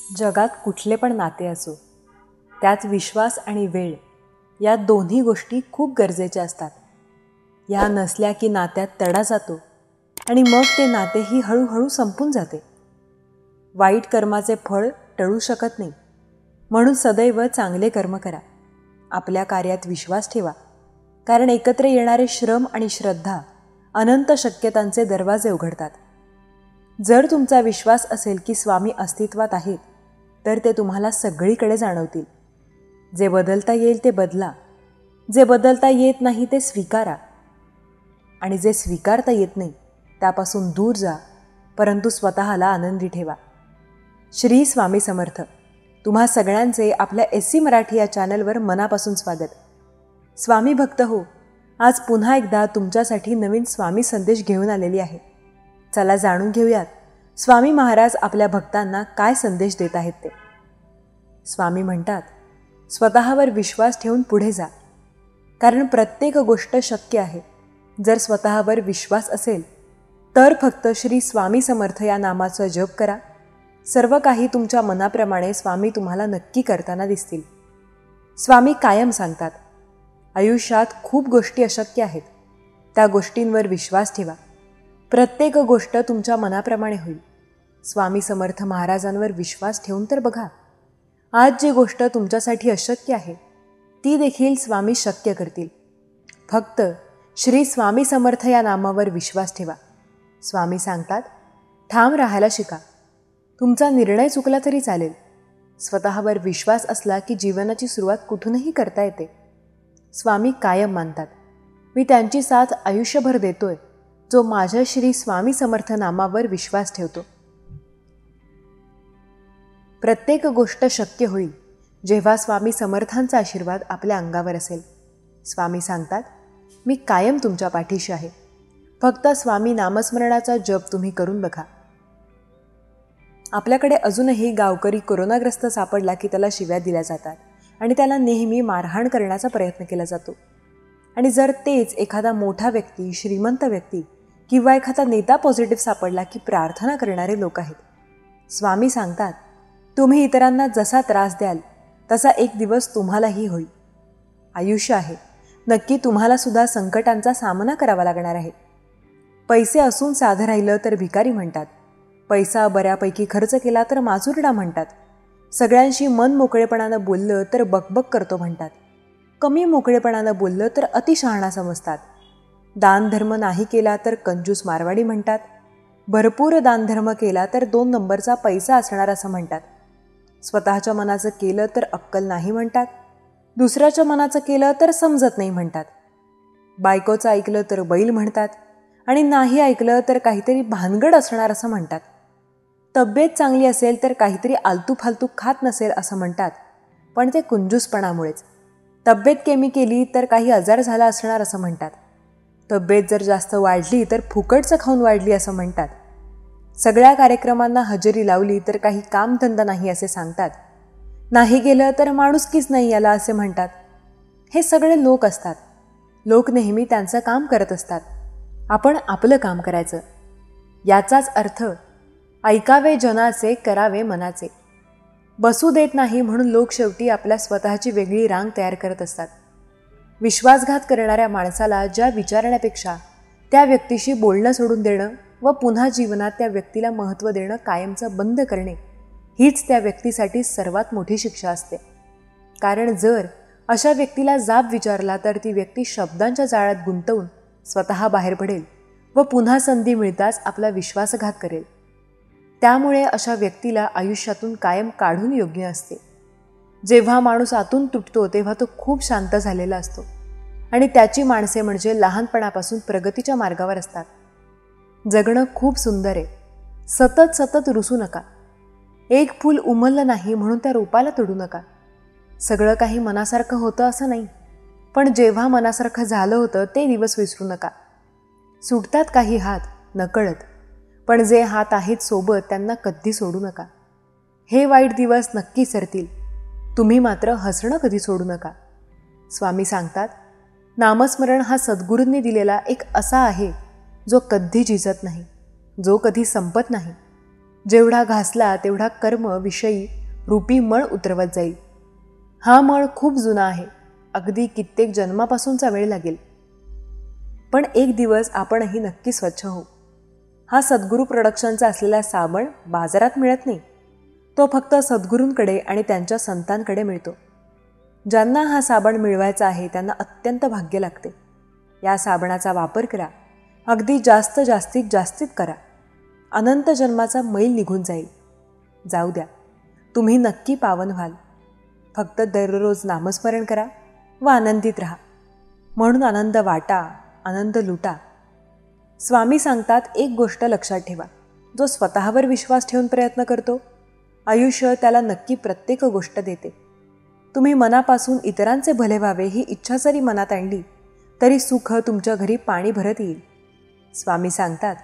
जगात कुठले पण नाते असो, त्यात विश्वास आणि वेळ या दोन्ही गोष्टी खूप गरजेच्या असतात. या नसल्या की नात्यात तडा जातो आणि मग ते नातेही हळूहळू संपून जाते. वाईट कर्माचे फळ टळू शकत नाही, म्हणून सदैव चांगले कर्म करा. आपल्या कार्यात विश्वास ठेवा, कारण एकत्र येणारे श्रम आणि श्रद्धा अनंत शक्यतांचे दरवाजे उघडतात. जर तुमचा विश्वास असेल की स्वामी अस्तित्वात आहेत, तर ते तुम्हाला सगळीकडे जाणवतील. जे बदलता येईल ते बदला, जे बदलता येत नाही ते स्वीकारा, आणि जे स्वीकारता येत नाही त्यापासून दूर जा, परंतु स्वतःला आनंदी ठेवा. श्री स्वामी समर्थ. तुम्हा सगळ्यांचे आपल्या SC मराठी या चॅनलवर मनापासून स्वागत. स्वामी भक्त हो, आज पुन्हा एकदा तुमच्यासाठी नवीन स्वामी संदेश घेऊन आलेली आहे. चला जाणून घेऊयात स्वामी महाराज आपल्या भक्तांना काय संदेश देत आहेत ते. स्वामी म्हणतात, स्वतःवर विश्वास ठेवून पुढे जा, कारण प्रत्येक गोष्ट शक्य आहे. जर स्वतःवर विश्वास असेल तर फक्त श्री स्वामी समर्थ या नामाचा जप करा. सर्व काही तुमच्या मनाप्रमाणे स्वामी तुम्हाला नक्की करताना दिसतील. स्वामी कायम सांगतात, आयुष्यात खूप गोष्टी अशक्य आहेत, त्या गोष्टींवर विश्वास ठेवा. प्रत्येक गोष्ट तुमच्या मनाप्रमाणे होईल. स्वामी समर्थ महाराजांवर विश्वास ठेवून तर बघा. आज जी गोष्ट तुमच्यासाठी अशक्य आहे ती देखील स्वामी शक्य करतील. फक्त श्री स्वामी समर्थ या नामावर विश्वास ठेवा. स्वामी सांगतात, ठाम राहायला शिका. तुमचा निर्णय चुकला तरी चालेल. स्वतःवर विश्वास असला की जीवनाची सुरुवात कुठूनही करता येते. स्वामी कायम मानतात, मी त्यांची साथ आयुष्यभर देतोय जो माझ्या श्री स्वामी समर्थ नामावर विश्वास ठेवतो. प्रत्येक गोष्ट शक्य होईल जेव्हा स्वामी समर्थांचा आशीर्वाद आपल्या अंगावर असेल. स्वामी सांगतात, मी कायम तुमच्या पाठीशी आहे. फक्त स्वामी नामस्मरणाचा जप तुम्ही करून बघा. आपल्याकडे अजूनही गावकरी कोरोनाग्रस्त सापडला की त्याला शिव्या दिल्या जातात आणि त्याला नेहमी मारहाण करण्याचा प्रयत्न केला जातो. आणि जर तेच एखादा मोठा व्यक्ती, श्रीमंत व्यक्ती किंवा एखादा नेता पॉझिटिव्ह सापडला की प्रार्थना करणारे लोक आहेत. स्वामी सांगतात, तुम्ही इतरांना जसा त्रास द्याल तसा एक दिवस तुम्हालाही होईल. आयुष्य आहे, नक्की तुम्हाला सुद्धा संकटांचा सामना करावा लागणार आहे. पैसे असून साधं राहिलं तर भिकारी म्हणतात. पैसा बऱ्यापैकी खर्च केला तर माजुरडा म्हणतात. सगळ्यांशी मन मोकळेपणानं बोललं तर बकबक करतो म्हणतात. कमी मोकळेपणानं बोललं तर अतिशहाणा समजतात. दानधर्म नाही केला तर कंजूस मारवाडी म्हणतात. भरपूर दानधर्म केला तर 2 नंबरचा पैसा असणार असं म्हणतात. स्वतःच्या मनाचं केलं तर अक्कल नाही म्हणतात. दुसऱ्याच्या मनाचं केलं तर समजत नाही म्हणतात. बायकोचं ऐकलं तर बैल म्हणतात आणि नाही ऐकलं तर काहीतरी भानगड असणार असं म्हणतात. तब्येत चांगली असेल तर काहीतरी आलतू फालतू खात नसेल असं म्हणतात, पण ते कुंजूसपणामुळेच. तब्येत कमी केली तर काही आजार झाला असणार असं म्हणतात. तब्येत जर जास्त वाढली तर फुकटचं खाऊन वाढली असं म्हणतात. सगळ्या कार्यक्रमांना हजेरी लावली तर काही कामधंदा नाही असे सांगतात. नाही गेलं तर माणुसकीच नाही याला असे म्हणतात. हे सगळे लोक असतात. लोक नेहमी त्यांचं काम करत असतात. आपण आपलं काम करायचं. याचाच अर्थ ऐकावे जनाचे, करावे मनाचे. बसू देत नाही म्हणून लोक शेवटी आपल्या स्वतःची वेगळी रांग तयार करत असतात. विश्वासघात करणाऱ्या माणसाला ज्या विचारण्यापेक्षा त्या व्यक्तीशी बोलणं सोडून देणं व पुन्हा जीवनात त्या व्यक्तीला महत्त्व देणं कायमचं बंद करणे हीच त्या व्यक्तीसाठी सर्वात मोठी शिक्षा असते. कारण जर अशा व्यक्तीला जाब विचारला तर ती व्यक्ती शब्दांच्या जाळ्यात गुंतवून स्वतः बाहेर पडेल व पुन्हा संधी मिळताच आपला विश्वासघात करेल. त्यामुळे अशा व्यक्तीला आयुष्यातून कायम काढून योग्य असते. जेव्हा माणूस आतून तुटतो तेव्हा तो खूप शांत झालेला असतो आणि त्याची माणसे म्हणजे लहानपणापासून प्रगतीच्या मार्गावर असतात. जगणं खूप सुंदर आहे. सतत सतत रुसू नका. एक फूल उमललं नाही म्हणून त्या रोपाला तोडू नका. सगळं काही मनासारखं होतं असं नाही, पण जेव्हा मनासारखं झालं होतं ते दिवस विसरू नका. सुटतात काही हात नकळत, पण जे हात आहेत सोबत त्यांना कधी सोडू नका. हे वाईट दिवस नक्की सरतील, तुम्ही मात्र हसणं कधी सोडू नका. स्वामी सांगतात, नामस्मरण हा सद्गुरूंनी दिलेला एक असा आहे जो कधी झिजत नाही, जो कधी संपत नाही. जेवढा घासला तेवढा कर्म, विषयी रूपी मळ उतरवत जाईल. हा मळ खूप जुना आहे, अगदी कित्येक जन्मापासूनचा वेळ लागेल. पण एक दिवस आपणही नक्की स्वच्छ होऊ. हा सद्गुरू प्रोडक्शनचा असलेला साबण बाजारात मिळत नाही. तो फक्त सद्गुरूंकडे आणि त्यांच्या संतांकडे मिळतो. ज्यांना हा साबण मिळवायचा आहे त्यांना अत्यंत भाग्य लागते. या साबणाचा वापर करा, अगदी जास्तीत जास्तीत करा. अनंत जन्माचा मैल निघून जाईल. जाऊ द्या, तुम्ही नक्की पावन व्हाल. फक्त दररोज नामस्मरण करा व आनंदित राहा. म्हणून आनंद वाटा, आनंद लुटा. स्वामी सांगतात, एक गोष्ट लक्षात ठेवा, जो स्वतःवर विश्वास ठेवून प्रयत्न करतो, आयुष्य त्याला नक्की प्रत्येक गोष्ट देते. तुम्ही मनापासून इतरांचे भले व्हावे ही इच्छा जरी मनात आणली तरी सुख तुमच्या घरी पाणी भरत येईल. स्वामी सांगतात,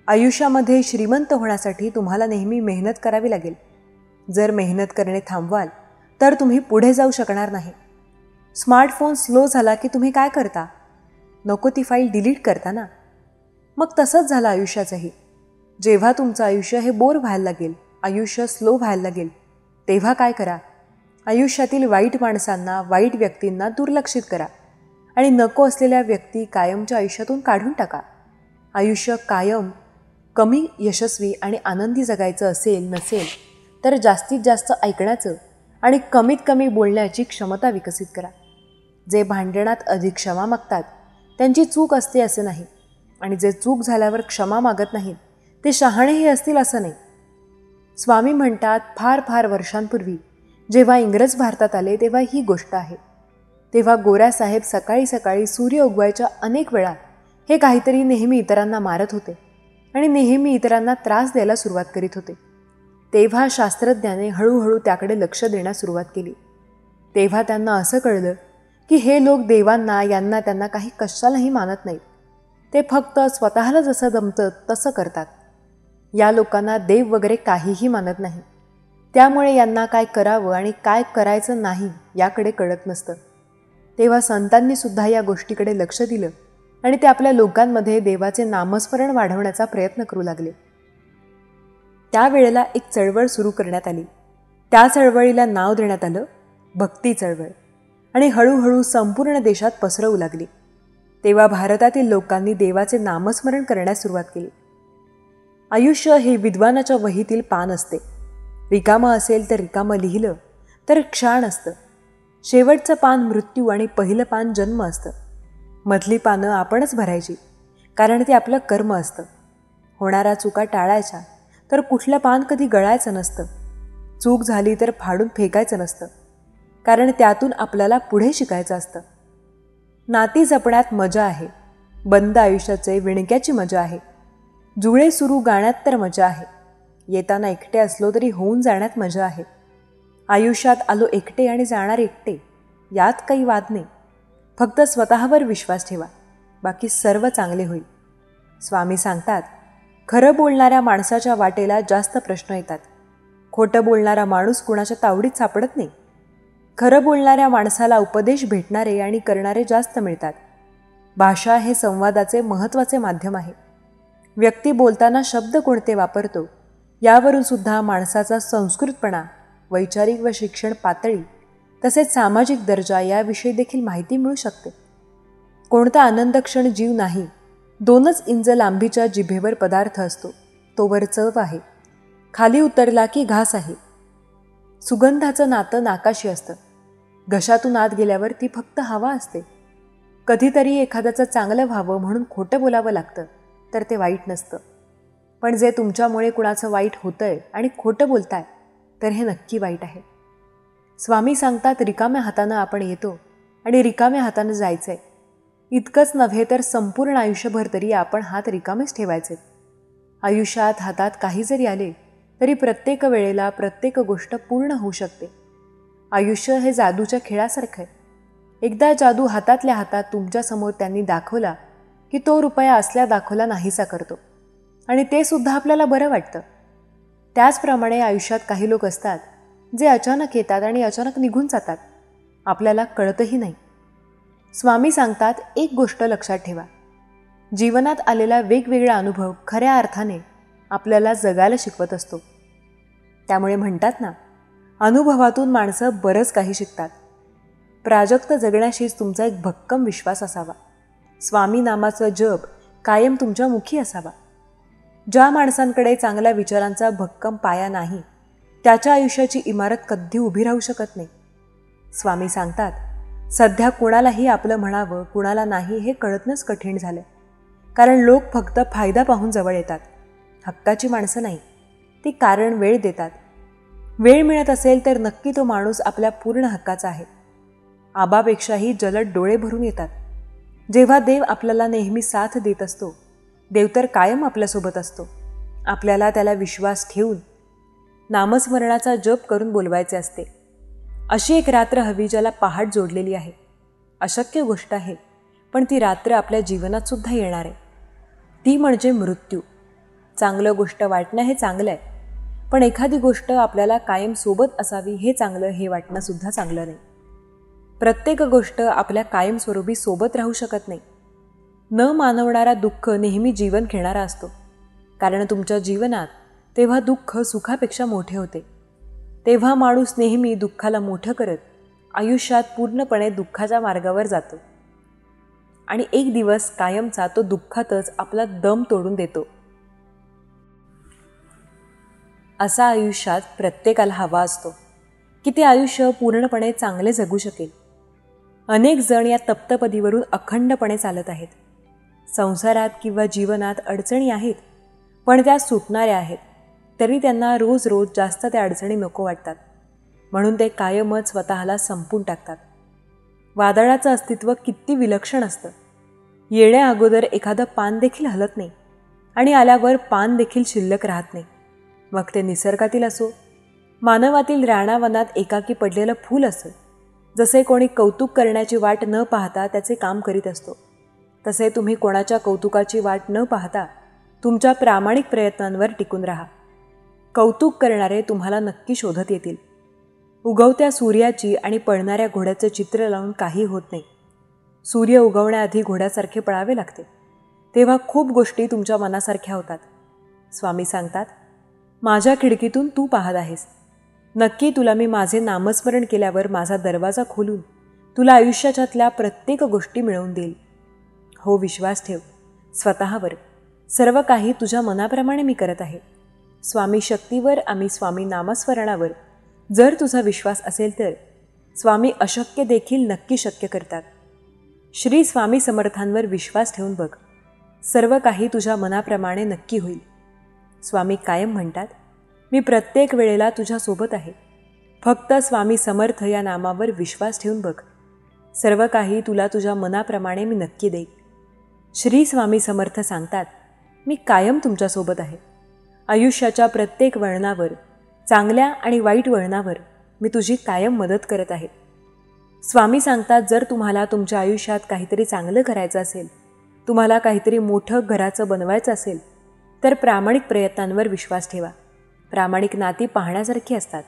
आयुष्यामध्ये श्रीमंत होण्यासाठी तुम्हाला नेहमी मेहनत करावी लागेल. जर मेहनत करणे थांबवाल तर तुम्ही पुढे जाऊ शकणार नाही. स्मार्टफोन स्लो झाला की तुम्ही काय करता? नको ती फाईल डिलीट करता ना. मग तसंच झालं आयुष्याचंही. जेव्हा तुमचं आयुष्य हे बोर व्हायला लागेल, आयुष्य स्लो व्हायला लागेल, तेव्हा काय करा? आयुष्यातील वाईट माणसांना, वाईट व्यक्तींना दुर्लक्षित करा आणि नको असलेल्या व्यक्ती कायमच्या आयुष्यातून काढून टाका. आयुष्य कायम कमी यशस्वी आणि आनंदी जगायचं नसेल तर जास्तीत जास्त ऐकण्याचं आणि कमीत कमी बोलण्याची क्षमता विकसित करा. जे भांडणात अधिक क्षमा मागतात त्यांची चूक असते असे नाही, आणि जे चूक झाल्यावर क्षमा मागत नाहीत ते शहाणेही असतील असं नाही. स्वामी म्हणतात, फार वर्षांपूर्वी जेव्हा इंग्रज भारतात आले तेव्हा ही गोष्ट आहे. तेव्हा गोऱ्यासाहेब सकाळी सकाळी सूर्य उगवायच्या अनेक वेळा हे काहीतरी नेहमी इतरांना मारत होते आणि नेहमी इतरांना त्रास द्यायला सुरुवात करीत होते. तेव्हा शास्त्रज्ञाने हळूहळू त्याकडे लक्ष देण्यास सुरुवात केली. तेव्हा त्यांना असं कळलं की हे लोक देवांना, यांना त्यांना काही कशालाही मानत नाहीत. ते फक्त स्वतःला जसं जमतं तसं करतात. या लोकांना देव वगैरे काहीही मानत नाही. त्यामुळे यांना काय करावं आणि काय करायचं नाही याकडे कळत नसतं. तेव्हा संतांनी सुद्धा या गोष्टीकडे लक्ष दिलं आणि ते आपल्या लोकांमध्ये देवाचे नामस्मरण वाढवण्याचा प्रयत्न करू लागले. त्यावेळेला एक चळवळ सुरू करण्यात आली. त्या चळवळीला नाव देण्यात आलं भक्ती चळवळ, आणि हळूहळू संपूर्ण देशात पसरवू लागली. तेव्हा भारतातील लोकांनी देवाचे नामस्मरण करण्यास सुरुवात केली. आयुष्य हे विद्वानाच्या वहीतील पान असते. रिकामं असेल तर रिकामं लिहिलं तर क्षाण असतं. शेवटचं पान मृत्यू आणि पहिलं पान जन्म असतं. मधली पानं आपणच भरायची, कारण ते आपलं कर्म असतं. होणाऱ्या चुका टाळायच्या, तर कुठलं पान कधी गळायचं नसतं. चूक झाली तर फाडून फेकायचं नसतं, कारण त्यातून आपल्याला पुढे शिकायचं असतं. नाती जपण्यात मजा आहे, बंद आयुष्याचे विणक्याची मजा आहे. जुळे सुरू गाण्यात तर मजा आहे. येताना एकटे असलो तरी होऊन जाण्यात मजा आहे. आयुष्यात आलो एकटे आणि जाणार एकटे, यात काही वाद नाही. फक्त स्वतःवर विश्वास ठेवा, बाकी सर्व चांगले होईल. स्वामी सांगतात, खरं बोलणाऱ्या माणसाच्या वाटेला जास्त प्रश्न येतात. खोटं बोलणारा माणूस कुणाच्या तावडीत सापडत नाही. खरं बोलणाऱ्या माणसाला उपदेश भेटणारे आणि करणारे जास्त मिळतात. भाषा हे संवादाचे महत्त्वाचे माध्यम आहे. व्यक्ती बोलताना शब्द कोणते वापरतो यावरून सुद्धा माणसाचा संस्कृतपणा, वैचारिक व शिक्षण पातळी तसेच सामाजिक दर्जा याविषयी देखील माहिती मिळू शकते. कोणता आनंदक्षण जीव नाही. 2 इंच लांबीच्या जिभेवर पदार्थ असतो, तोवर चव आहे. खाली उतरला की घास आहे. सुगंधाचं नातं नाकाशी असतं. घशातून आत गेल्यावर ती फक्त हवा असते. कधीतरी एखाद्याचं चांगलं व्हावं म्हणून खोटं बोलावं लागतं, तर ते वाईट नसतं. पण जे तुमच्यामुळे कुणाचं वाईट होतंय आणि खोटं बोलताय, तर हे नक्की वाईट आहे. स्वामी सांगतात, रिकाम्या हातानं आपण येतो आणि रिकाम्या हातानं जायचंय. इतकंच नव्हे तर संपूर्ण आयुष्यभर तरी आपण हात रिकामेच ठेवायचे. आयुष्यात हातात काही जरी आले तरी प्रत्येक वेळेला प्रत्येक गोष्ट पूर्ण होऊ शकते. आयुष्य हे जादूच्या खेळासारखं आहे. एकदा जादू हातातल्या हातात तुमच्यासमोर त्यांनी दाखवला की तो रुपया असल्या दाखवला नाहीसा करतो, आणि ते सुद्धा आपल्याला बरं वाटतं. त्याचप्रमाणे आयुष्यात काही लोक असतात जे अचानक येतात आणि अचानक निघून जातात, आपल्याला कळतही नाही. स्वामी सांगतात, एक गोष्ट लक्षात ठेवा, जीवनात आलेला वेगवेगळा अनुभव खऱ्या अर्थाने आपल्याला जगायला शिकवत असतो. त्यामुळे म्हणतात ना, अनुभवातून माणसं बरंच काही शिकतात. प्राजक्त जगण्याशीच तुमचा एक भक्कम विश्वास असावा. स्वामी नामाचं जप कायम तुमच्या मुखी असावा. ज्या माणसांकडे चांगल्या विचारांचा भक्कम पाया नाही, त्याच्या आयुष्याची इमारत कधी उभी राहू शकत नाही. स्वामी सांगतात, सध्या कुणालाही आपलं म्हणावं कुणाला नाही हे कळतच कठीण झालं. कारण लोक फक्त फायदा पाहून जवळ येतात. हक्काची माणसं नाही, ती कारण वेळ देतात. वेळ मिळत असेल तर नक्की तो माणूस आपल्या पूर्ण हक्काचा आहे. आबापेक्षाही जलद डोळे भरून येतात. जेव्हा देव आपल्याला नेहमी साथ देत असतो, देव तर कायम आपल्यासोबत असतो. आपल्याला त्याला विश्वास ठेवून नामस्मरणाचा जप करून बोलवायचे असते. अशी एक रात्र हवी ज्याला पहाट जोडलेली आहे. अशक्य गोष्ट आहे, पण ती रात्र आपल्या जीवनात सुद्धा येणार आहे. ती म्हणजे मृत्यू. चांगलं गोष्ट वाटणं हे चांगलं आहे, पण एखादी गोष्ट आपल्याला कायम सोबत असावी हे चांगलं हे वाटणं सुद्धा चांगलं नाही. प्रत्येक गोष्ट आपल्या कायमस्वरूपी सोबत राहू शकत नाही. न मानवणारा दुःख नेहमी जीवन घेणारा असतो. कारण तुमच्या जीवनात तेव्हा दुःख सुखापेक्षा मोठे होते. तेव्हा माणूस नेहमी दुःखाला मोठं करत आयुष्यात पूर्णपणे दुःखाच्या मार्गावर जातो आणि एक दिवस कायमचा तो दुःखातच आपला दम तोडून देतो. असा आयुष्यात प्रत्येकाला हवा असतो की ते आयुष्य पूर्णपणे चांगले जगू शकेल. अनेक जण या तप्तपदीवरून अखंडपणे चालत आहेत. संसारात किंवा जीवनात अडचणी आहेत, पण त्या सुटणाऱ्या आहेत. तरी त्यांना रोज रोज जास्त त्या अडचणी नको वाटतात, म्हणून ते कायमच स्वतःला संपून टाकतात. वादळाचं अस्तित्व किती विलक्षण असतं. येण्या अगोदर एखादं पान देखील हलत नाही आणि आल्यावर पान देखील शिल्लक राहत नाही. मग ते निसर्गातील असो, मानवातील रानावनात एकाकी पडलेलं फूल असो. जसे कोणी कौतुक करण्याची वाट न पाहता त्याचे काम करीत असतो, तसे तुम्ही कोणाच्या कौतुकाची वाट न पाहता तुमच्या प्रामाणिक प्रयत्नांवर टिकून राहा. कौतुक करणारे तुम्हाला नक्की शोधत येतील. उगवत्या सूर्याची आणि पळणाऱ्या घोड्याचं चित्र लावून काही होत नाही. सूर्य उगवण्याआधी घोड्यासारखे पळावे लागते, तेव्हा खूप गोष्टी तुमच्या मनासारख्या होतात. स्वामी सांगतात, माझ्या खिडकीतून तू पाहत आहेस. नक्की तुला मी माझे नामस्मरण केल्यावर माझा दरवाजा खोलून तुला आयुष्याच्यातल्या प्रत्येक गोष्टी मिळवून देईल. हो, विश्वास ठेव स्वतःवर. सर्व काही तुझ्या मनाप्रमाणे मी करत आहे. स्वामी शक्तीवर, आम्ही स्वामी नामस्मरणावर जर तुझा विश्वास असेल तर स्वामी अशक्य देखील नक्की शक्य करतात. श्री स्वामी समर्थांवर विश्वास ठेवून बघ, सर्व काही तुझ्या मनाप्रमाणे नक्की होईल. स्वामी कायम म्हणतात, मी प्रत्येक वेळेला तुझ्यासोबत आहे. फक्त स्वामी समर्थ या नामावर विश्वास ठेवून बघ, सर्व काही तुला तुझ्या मनाप्रमाणे मी नक्की देईन. श्री स्वामी समर्थ सांगतात, मी कायम तुमच्यासोबत आहे. आयुष्याच्या प्रत्येक वळणावर, चांगल्या आणि वाईट वळणावर मी तुझी कायम मदत करत आहे. स्वामी सांगतात, जर तुम्हाला तुमच्या आयुष्यात काहीतरी चांगलं करायचं असेल, तुम्हाला काहीतरी मोठं घराचं बनवायचं असेल, तर प्रामाणिक प्रयत्नांवर विश्वास ठेवा. प्रामाणिक नाती पाहण्यासारखी असतात.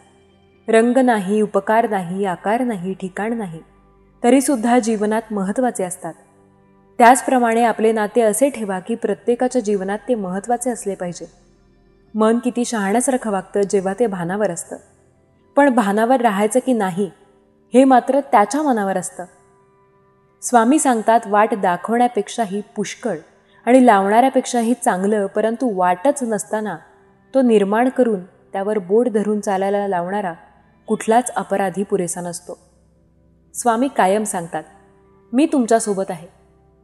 रंग नाही, उपकार नाही, आकार नाही, ठिकाण नाही, तरीसुद्धा जीवनात महत्त्वाचे असतात. त्याचप्रमाणे आपले नाते असे ठेवा की प्रत्येकाच्या जीवनात ते महत्त्वाचे असले पाहिजे. मन किती शहाण्यासारखं वागतं जेव्हा ते भानावर असतं, पण भानावर राहायचं की नाही हे मात्र त्याच्या मनावर असतं. स्वामी सांगतात, वाट दाखवण्यापेक्षाही पुष्कळ आणि लावणाऱ्यापेक्षाही चांगलं, परंतु वाटच नसताना तो निर्माण करून त्यावर बोट धरून चालायला लावणारा कुठलाच अपराधी पुरेसा नसतो. स्वामी कायम सांगतात, मी तुमच्यासोबत आहे.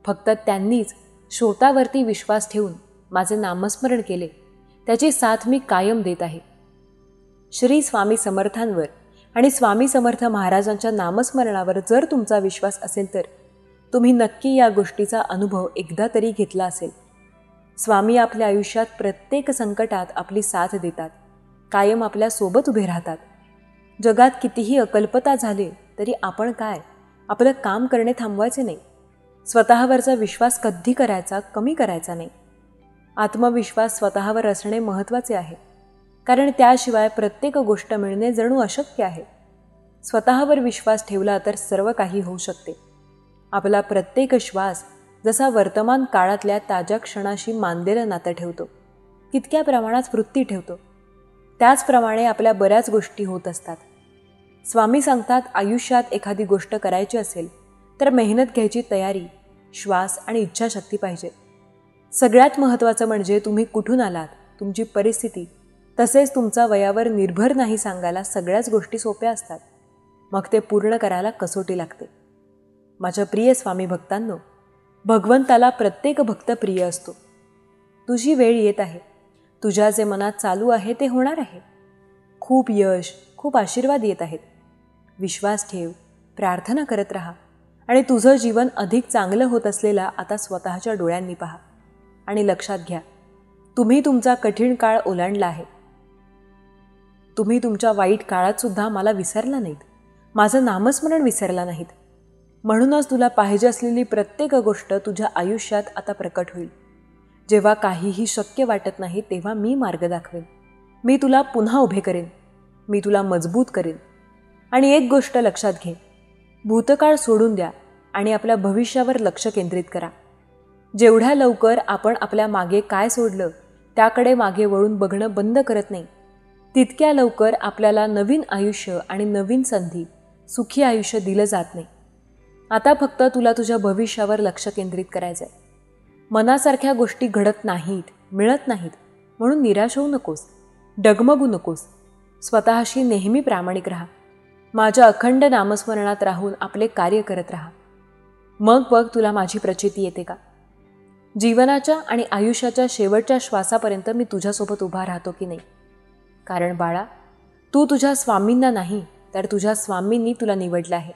फक्त त्यांनीच श्रोतावरती विश्वास ठेवून माझे नामस्मरण केले, त्याची साथ मी कायम देत आहे. श्री स्वामी समर्थांवर आणि स्वामी समर्थ महाराजांच्या नामस्मरणावर जर तुमचा विश्वास असेल तर तुम्ही नक्की या गोष्टीचा अनुभव एकदा तरी घेतला असेल. स्वामी आपल्या आयुष्यात प्रत्येक संकटात आपली साथ देतात, कायम आपल्या सोबत उभे राहतात. जगात कितीही अकल्पता झाले तरी आपण काय, आपलं काम करणे थांबवायचे नाही. स्वतःवरचा विश्वास कधी करायचा, कमी करायचा नाही. आत्मविश्वास स्वतःवर असणे महत्त्वाचे आहे, कारण त्याशिवाय प्रत्येक गोष्ट मिळणे जणू अशक्य आहे. स्वतःवर विश्वास ठेवला तर सर्व काही होऊ शकते. आपला प्रत्येक श्वास जसा वर्तमान काळातल्या ताज्या क्षणाशी मानलेलं नातं ठेवतो, तितक्या प्रमाणात वृत्ती ठेवतो, त्याचप्रमाणे आपल्या बऱ्याच गोष्टी होत असतात. स्वामी सांगतात, आयुष्यात एखादी गोष्ट करायची असेल तर मेहनत घ्यायची तयारी, श्वास आणि इच्छाशक्ती पाहिजे. सगळ्यात महत्त्वाचं म्हणजे तुम्ही कुठून आलात, तुमची परिस्थिती, तसेच तुमचा वयावर निर्भर नाही सांगायला सगळ्याच गोष्टी सोप्या असतात. मग ते पूर्ण करायला कसोटी लागते. माझ्या प्रिय स्वामी भक्तांनो, भगवंताला प्रत्येक भक्त प्रिय असतो. तुझी वेळ येत आहे. तुझ्या जे मनात चालू आहे ते होणार आहे. खूप यश, खूप आशीर्वाद येत आहेत. विश्वास ठेव, प्रार्थना करत राहा आणि तुझं जीवन अधिक चांगलं होत असलेला आता स्वतःच्या डोळ्यांनी पहा. आणि लक्षात घ्या, तुम्ही तुमचा कठीण काळ ओलांडला आहे. तुम्ही तुमच्या वाईट काळातसुद्धा मला विसरला नाहीत, माझं नामस्मरण विसरला नाहीत. म्हणूनच तुला पाहिजे असलेली प्रत्येक गोष्ट तुझ्या आयुष्यात आता प्रकट होईल. जेव्हा काहीही शक्य वाटत नाही तेव्हा मी मार्ग दाखवेन. मी तुला पुन्हा उभे करेन. मी तुला मजबूत करेन. आणि एक गोष्ट लक्षात घे, भूतकाळ सोडून द्या आणि आपल्या भविष्यावर लक्ष केंद्रित करा. जेवढ्या लवकर आपण आपल्या मागे काय सोडलं त्याकडे मागे वळून बघणं बंद करत नाही, तितक्या लवकर आपल्याला नवीन आयुष्य आणि नवीन संधी, सुखी आयुष्य दिलं जात नाही. आता फक्त तुला तुझ्या भविष्यावर लक्ष केंद्रित करायचं आहे. मनासारख्या गोष्टी घडत नाहीत, मिळत नाहीत म्हणून निराश होऊ नकोस, डगमगू नकोस. स्वतःशी नेहमी प्रामाणिक राहा. माझ्या अखंड नामस्मरणात राहून आपले कार्य करत राहा. मग बघ तुला माझी प्रचिती येते का. जीवनाच्या आणि आयुष्याच्या शेवटच्या श्वासापर्यंत मी तुझ्यासोबत उभा राहतो की नाही. कारण बाळा, तू तुझ्या स्वामींना नाही तर तुझ्या स्वामींनी तुला निवडलं आहे.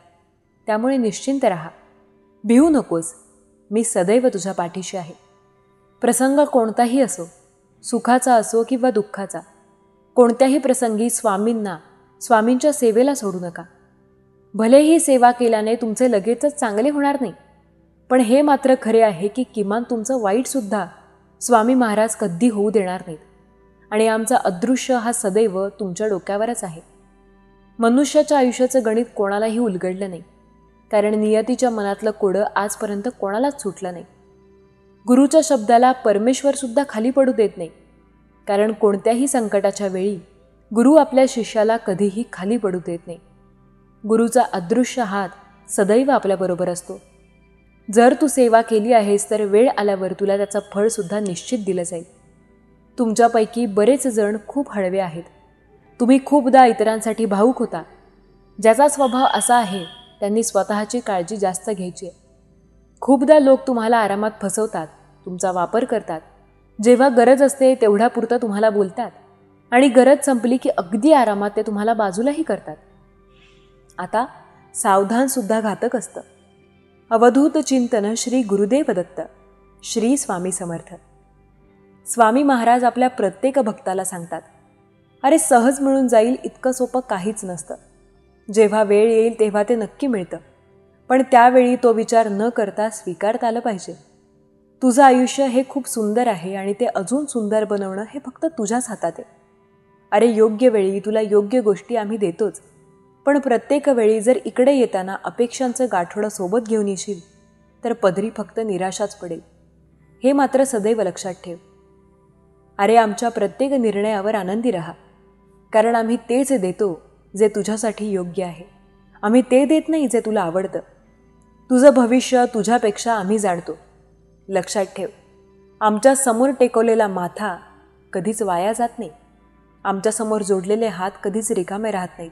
त्यामुळे निश्चिंत राहा, भिवू नकोस. मी सदैव तुझ्या पाठीशी आहे. प्रसंग कोणताही असो, सुखाचा असो किंवा दुःखाचा, कोणत्याही प्रसंगी स्वामींना, स्वामींच्या सेवेला सोडू नका. भलेही सेवा केल्याने तुमचे लगेचच चांगले होणार नाही, पण हे मात्र खरे आहे की किमान तुमचं वाईटसुद्धा स्वामी महाराज कधी होऊ देणार नाहीत. आणि आमचा अदृश्य हा सदैव तुमच्या डोक्यावरच आहे. मनुष्याच्या आयुष्याचं गणित कोणालाही उलगडलं नाही, कारण नियतीच्या मनातलं कोडं आजपर्यंत कोणालाच सुटलं नाही. गुरुच्या शब्दाला परमेश्वरसुद्धा खाली पडू देत नाही, कारण कोणत्याही संकटाच्या वेळी गुरु आपल्या शिष्याला कधीही खाली पडू देत नाही. गुरुचा अदृश्य हात सदैव आपल्याबरोबर असतो. जर तू सेवा केली आहेस तर वेळ आल्यावर तुला त्याचं फळसुद्धा निश्चित दिलं जाईल. तुमच्यापैकी बरेच जण खूप हळवे आहेत. तुम्ही खूपदा इतरांसाठी भावूक होता. ज्याचा स्वभाव असा आहे त्यांनी स्वतःची काळजी जास्त घ्यायची आहे. खूपदा लोक तुम्हाला आरामात फसवतात, तुमचा वापर करतात. जेव्हा गरज असते तेवढ्यापुरतं तुम्हाला बोलतात आणि गरज संपली की अगदी आरामात ते तुम्हाला बाजूलाही करतात. आता सावधानसुद्धा घातक असतं. अवधूत चिंतन श्री गुरुदेव दत्त. श्री स्वामी समर्थ. स्वामी महाराज आपल्या प्रत्येक भक्ताला सांगतात, अरे सहज मिळून जाईल इतकं सोपं काहीच नसतं. जेव्हा वेळ येईल तेव्हा ते नक्की मिळतं, पण त्यावेळी तो विचार न करता स्वीकारता आलं पाहिजे. तुझं आयुष्य हे खूप सुंदर आहे आणि ते अजून सुंदर बनवणं हे फक्त तुझ्याच हातात आहे. अरे योग्य वेळी तुला योग्य गोष्टी आम्ही देतोच, पण प्रत्येक वेळी जर इकडे येताना अपेक्षांचं गाठोडं सोबत घेऊन येशील तर पदरी फक्त निराशाच पडेल. हे मात्र सदैव लक्षात ठेव. अरे आमच्या प्रत्येक निर्णयावर आनंदी राहा, कारण आम्ही तेच देतो जे तुझ्यासाठी योग्य आहे. आम्ही ते देत नाही जे तुला आवडतं. तुझं भविष्य तुझ्यापेक्षा आम्ही जाणतो. लक्षात ठेव, आमच्या समोर टेकवलेला माथा कधीच वाया जात नाही. आमच्यासमोर जोडलेले हात कधीच रिकामे राहत नाहीत.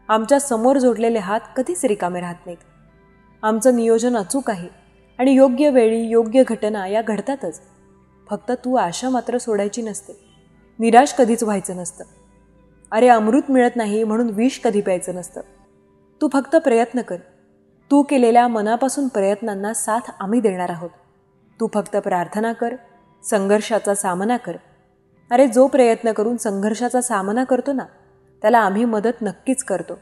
आमच्या समोर जोडलेले हात कधीच रिकामे राहत नाहीत. आमचं नियोजन अचूक आहे आणि योग्य वेळी योग्य घटना या घडतातच. फक्त तू आशा मात्र सोडायची नसते, निराश कधीच व्हायचं नसतं. अरे अमृत मिळत नाही म्हणून विष कधी प्यायचं नसतं. तू फक्त प्रयत्न कर. तू केलेल्या मनापासून प्रयत्नांना साथ आम्ही देणार आहोत. तू फक्त प्रार्थना कर, संघर्षाचा सामना कर. अरे जो प्रयत्न करून संघर्षाचा सामना करतो ना त्याला आम्ही मदत नक्कीच करतो.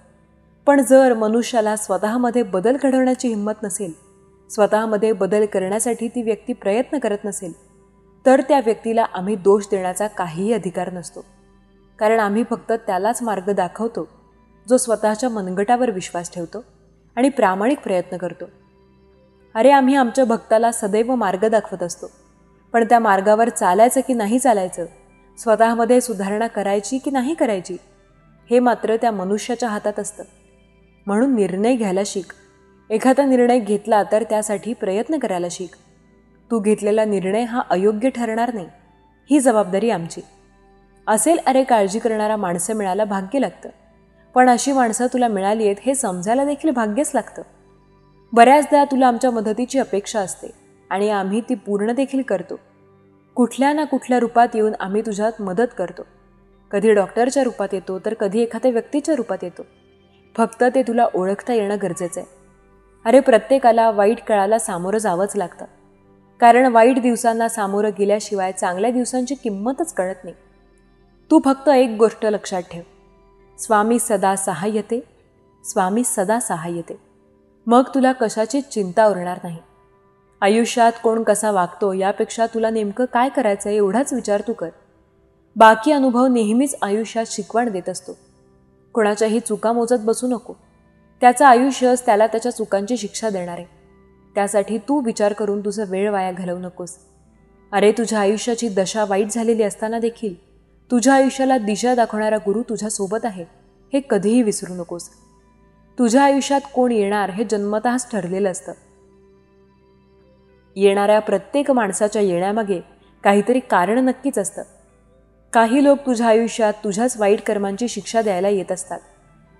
पण जर मनुष्याला स्वतःमध्ये बदल घडवण्याची हिंमत नसेल, स्वतःमध्ये बदल करण्यासाठी ती व्यक्ती प्रयत्न करत नसेल, तर त्या व्यक्तीला आम्ही दोष देण्याचा काहीही अधिकार नसतो. कारण आम्ही फक्त त्यालाच मार्ग दाखवतो जो स्वतःच्या मनगटावर विश्वास ठेवतो आणि प्रामाणिक प्रयत्न करतो. अरे आम्ही आमच्या भक्ताला सदैव मार्ग दाखवत असतो, पण त्या मार्गावर चालायचं की नाही चालायचं, स्वतःमध्ये सुधारणा करायची की नाही करायची, हे मात्र त्या मनुष्याच्या हातात असतं. म्हणून निर्णय घ्यायला शिक. एखादा निर्णय घेतला तर त्यासाठी प्रयत्न करायला शिक. तू घेतलेला निर्णय हा अयोग्य ठरणार नाही, ही जबाबदारी आमची. असेल अरे काळजी करणारा माणसं मिळायला भाग्य लागतं, पण अशी माणसं तुला मिळाली आहेत हे समजायला देखील भाग्यच लागतं. बऱ्याचदा तुला आमच्या मदतीची अपेक्षा असते आणि आम्ही ती पूर्ण देखील करतो. कुठल्या ना कुठल्या रूपात येऊन आम्ही तुझ्यात मदत करतो. कधी डॉक्टरच्या रूपात येतो तर कधी एखाद्या व्यक्तीच्या रूपात येतो. फक्त ते तुला ओळखता येणं गरजेचं आहे. अरे प्रत्येकाला वाईट काळाला सामोरं जावंच लागतं, कारण वाईट दिवसांना सामोरं गेल्याशिवाय चांगल्या दिवसांची किंमतच कळत नाही. तू फक्त एक गोष्ट लक्षात ठेव, स्वामी सदा सहाय्यते, स्वामी सदा सहाय्यते. मग तुला कशाची चिंता उरणार नाही. आयुष्यात कोण कसा वागतो यापेक्षा तुला नेमकं काय करायचं एवढाच विचार तू कर. बाकी अनुभव नेहमीच आयुष्यात शिकवण देत असतो. कोणाच्याही चुका मोजत बसू नको. त्याचं आयुष्यच त्याला त्याच्या चुकांची शिक्षा देणार आहे. त्यासाठी तू विचार करून तुझं वेळ वाया घालवू नकोस. अरे तुझ्या आयुष्याची दशा वाईट झालेली असताना देखील तुझ्या आयुष्याला दिशा दाखवणारा गुरु तुझ्यासोबत आहे, हे कधीही विसरू नकोस. तुझ्या आयुष्यात कोण येणार हे जन्मतःच ठरलेलं असतं. येणाऱ्या प्रत्येक माणसाच्या येण्यामागे काहीतरी कारण नक्कीच असतं. काही लोक तुझ्या आयुष्यात तुझ्याच वाईट कर्मांची शिक्षा द्यायला येत असतात,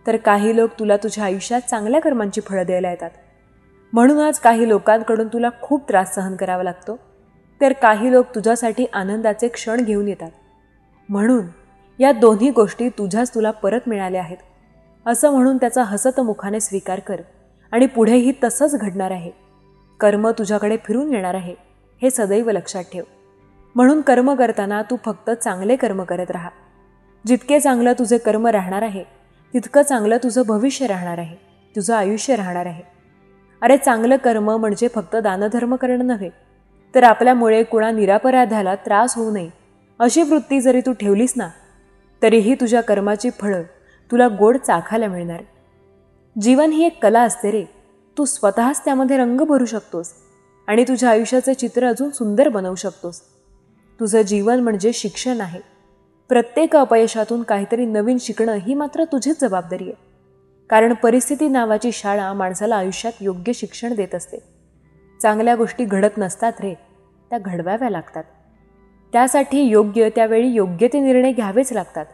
तर काही लोक तुला तुझ्या आयुष्यात चांगल्या कर्मांची फळं द्यायला येतात. म्हणूनच काही लोकांकडून तुला खूप त्रास सहन करावा लागतो, तर काही लोक तुझ्यासाठी आनंदाचे क्षण घेऊन येतात. म्हणून या दोन्ही गोष्टी तुझ्याच तुला परत मिळाल्या आहेत असं म्हणून त्याचा हसत मुखाने स्वीकार कर आणि पुढेही तसंच घडणार आहे. कर्म तुझ्याकडे फिरून येणार आहे, हे सदैव लक्षात ठेव. म्हणून कर्म करताना तू फक्त चांगले कर्म करत राहा. जितके चांगलं तुझे कर्म राहणार आहे तितकं चांगलं तुझं भविष्य राहणार आहे, तुझं आयुष्य राहणार आहे. अरे चांगलं कर्म म्हणजे फक्त दानधर्म करणं नव्हे, तर आपल्यामुळे कुणा निरापराधाला त्रास होऊ नये अशी वृत्ती जरी तू ठेवलीस ना, तरीही तुझ्या कर्माची फळं तुला गोड चाखायला मिळणार. जीवन ही एक कला असते रे. तू स्वतःच त्यामध्ये रंग भरू शकतोस आणि तुझ्या आयुष्याचे चित्र अजून सुंदर बनवू शकतोस. तुझं जीवन म्हणजे शिक्षण आहे. प्रत्येक अपयशातून काहीतरी नवीन शिकणं ही मात्र तुझीच जबाबदारी आहे. कारण परिस्थिती नावाची शाळा माणसाला आयुष्यात योग्य शिक्षण देत असते. चांगल्या गोष्टी घडत नसतात रे, त्या घडवाव्या लागतात. त्यासाठी योग्य त्यावेळी योग्य ते निर्णय घ्यावेच लागतात.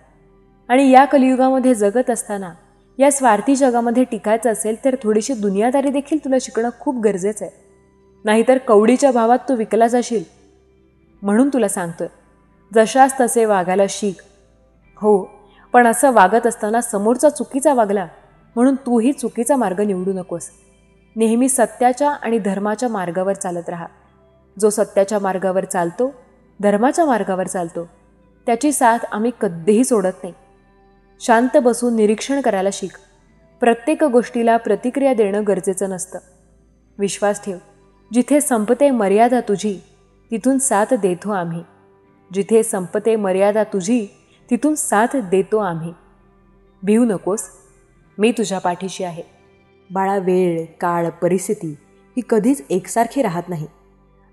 आणि या कलियुगामध्ये जगत असताना या स्वार्थी जगामध्ये टिकायचं असेल तर थोडीशी दुनियादारी देखील तुला शिकणं खूप गरजेचं आहे. नाहीतर कवडीच्या भावात तू विकला जाशील. म्हणून तुला सांगतोय, जशास तसे वागायला शिक. हो, पण असं वागत असताना समोरचा चुकीचा वागला म्हणून तूही चुकीचा मार्ग निवडू नकोस. नेहमी सत्याच्या आणि धर्माच्या मार्गावर चालत राहा. जो सत्याच्या मार्गावर चालतो, धर्माच्या मार्गावर चालतो, त्याची साथ आम्ही कधीही सोडत नाही. शांत बसून निरीक्षण करायला शिक. प्रत्येक गोष्टीला प्रतिक्रिया देणं गरजेचं नसतं. विश्वास ठेव, जिथे संपते मर्यादा तुझी तिथून साथ देतो आम्ही. जिथे संपते मर्यादा तुझी तिथून साथ देतो आम्ही. भिवू नकोस, मी तुझ्या पाठीशी आहे. बाळा, वेळ, काळ, परिस्थिती ही कधीच एकसारखी राहत नाही.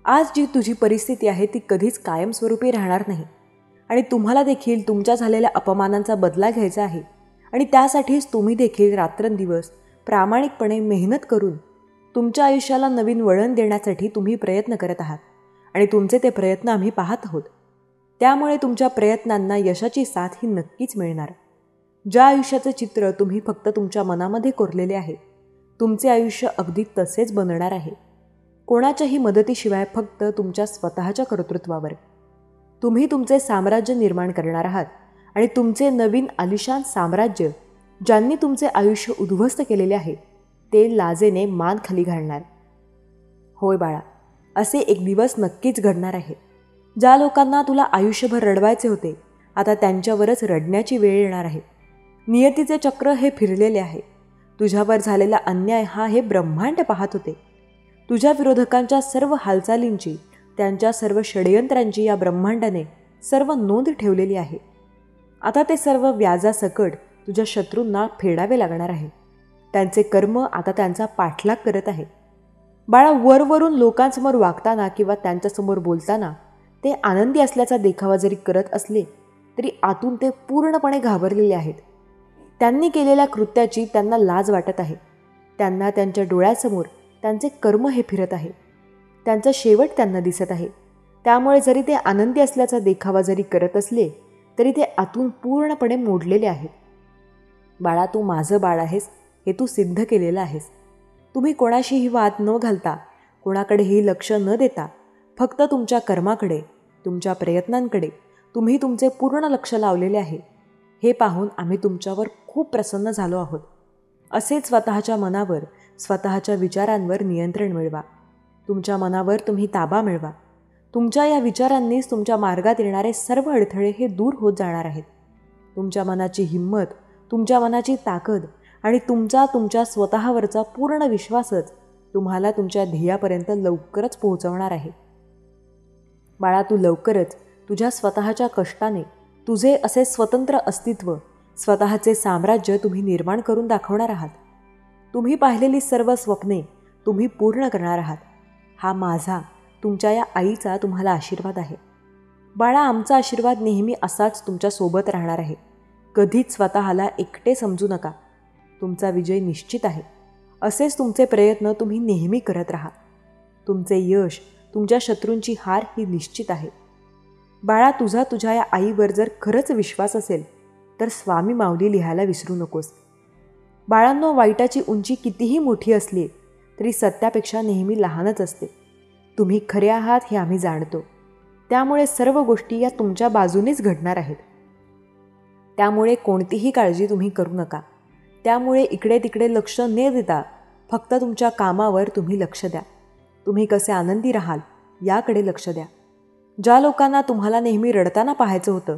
आज जी तुझी परिस्थिती आहे ती कधीच कायमस्वरूपी राहणार नाही. आणि तुम्हाला देखील तुमच्या झालेल्या अपमानांचा बदला घ्यायचा आहे. आणि त्यासाठीच तुम्ही देखील रात्रंदिवस प्रामाणिकपणे मेहनत करून तुमच्या आयुष्याला नवीन वळण देण्यासाठी तुम्ही प्रयत्न करत आहात. आणि तुमचे ते प्रयत्न आम्ही पाहत आहोत. त्यामुळे तुमच्या प्रयत्नांना यशाची साथ ही नक्कीच मिळणार. ज्या आयुष्याचे चित्र तुम्ही फक्त तुमच्या मनामध्ये कोरलेले आहे, तुमचे आयुष्य अगदी तसेच बनणार आहे. कोणाच्याही मदतीशिवाय फक्त तुमच्या स्वतःच्या कर्तृत्वावर. तुम्ही तुमचे साम्राज्य निर्माण करणार आहात आणि तुमचे नवीन आलिशान साम्राज्य ज्यांनी तुमचे आयुष्य उद्ध्वस्त केलेले आहे ते लाजेने मान खाली घालणार. होय बाळा, असे एक दिवस नक्कीच घडणार आहे. ज्या लोकांना तुला आयुष्यभर रडवायचे होते, आता त्यांच्यावरच रडण्याची वेळ येणार आहे. नियतीचे चक्र हे फिरलेले आहे. तुझ्यावर झालेला अन्याय हा हे ब्रह्मांड पाहत होते. तुझ्या विरोधकांच्या सर्व हालचालींची, त्यांच्या सर्व षडयंत्रांची या ब्रह्मांडाने सर्व नोंद ठेवलेली आहे. आता ते सर्व व्याजासकट तुझ्या शत्रूंना फेडावे लागणार आहे. त्यांचे कर्म आता त्यांचा पाठलाग करत आहे. बाळा, वरवरून लोकांसमोर वागताना किंवा त्यांच्यासमोर बोलताना ते आनंदी असल्याचा देखावा जरी करत असले तरी आतून ते पूर्णपणे घाबरलेले आहेत. त्यांनी केलेल्या कृत्याची त्यांना लाज वाटत आहे. त्यांना त्यांच्या डोळ्यासमोर त्यांचे कर्म हे फिरत आहे. त्यांचा शेवट त्यांना दिसत आहे. त्यामुळे जरी ते आनंदी असल्याचा देखावा जरी करत असले तरी ते आतून पूर्णपणे मोडलेले आहेत. बाळा, तू माझं बाळ आहेस हे तू सिद्ध केलेलं आहेस. तुम्ही कोणाशीही वाद न घालता, कोणाकडेही लक्ष न देता, फक्त तुमच्या कर्माकडे, तुमच्या प्रयत्नांकडे तुम्ही तुमचे पूर्ण लक्ष लावलेले आहे. हे पाहून आम्ही तुमच्यावर खूप प्रसन्न झालो आहोत. असेच स्वतःच्या मनावर, स्वतःच्या विचारांवर नियंत्रण मिळवा. तुमच्या मनावर तुम्ही ताबा मिळवा. तुमच्या या विचारांनीच तुमच्या मार्गात येणारे सर्व अडथळे हे दूर होत जाणार आहेत. तुमच्या मनाची हिंमत, तुमच्या मनाची ताकद आणि तुमच्या स्वतःवरचा पूर्ण विश्वासच तुम्हाला तुमच्या ध्येयापर्यंत लवकरच पोहोचवणार आहे. बाळा, तू लवकरच तुझ्या स्वतःच्या कष्टाने तुझे असे स्वतंत्र अस्तित्व, स्वतःचे साम्राज्य तुम्ही निर्माण करून दाखवणार आहात. तुम्ही पाहिलेली सर्व स्वप्ने तुम्ही पूर्ण करणार आहात. हा माझा, तुमच्या या आईचा तुम्हाला आशीर्वाद आहे. बाळा, आमचा आशीर्वाद नेहमी असाच तुमच्यासोबत राहणार आहे. कधीच स्वतःला एकटे समजू नका. तुमचा विजय निश्चित आहे. असेच तुमचे प्रयत्न तुम्ही नेहमी करत राहा. तुमचे यश, तुमच्या शत्रूंची हार ही निश्चित आहे. बाळा, तुझ्या या आईवर जर खरंच विश्वास असेल तर स्वामी माऊली लिहायला विसरू नकोस. बाळांनो, वाईटाची उंची कितीही मोठी असली तरी सत्यापेक्षा नेहमी लहानच असते. तुम्ही खरे आहात हे आम्ही जाणतो. त्यामुळे सर्व गोष्टी या तुमच्या बाजूनेच घडणार आहेत. त्यामुळे कोणतीही काळजी तुम्ही करू नका. त्यामुळे इकडे तिकडे लक्ष न देता फक्त तुमच्या कामावर तुम्ही लक्ष द्या. तुम्ही कसे आनंदी राहाल याकडे लक्ष द्या. ज्या लोकांना तुम्हाला नेहमी रडताना पाहायचं होतं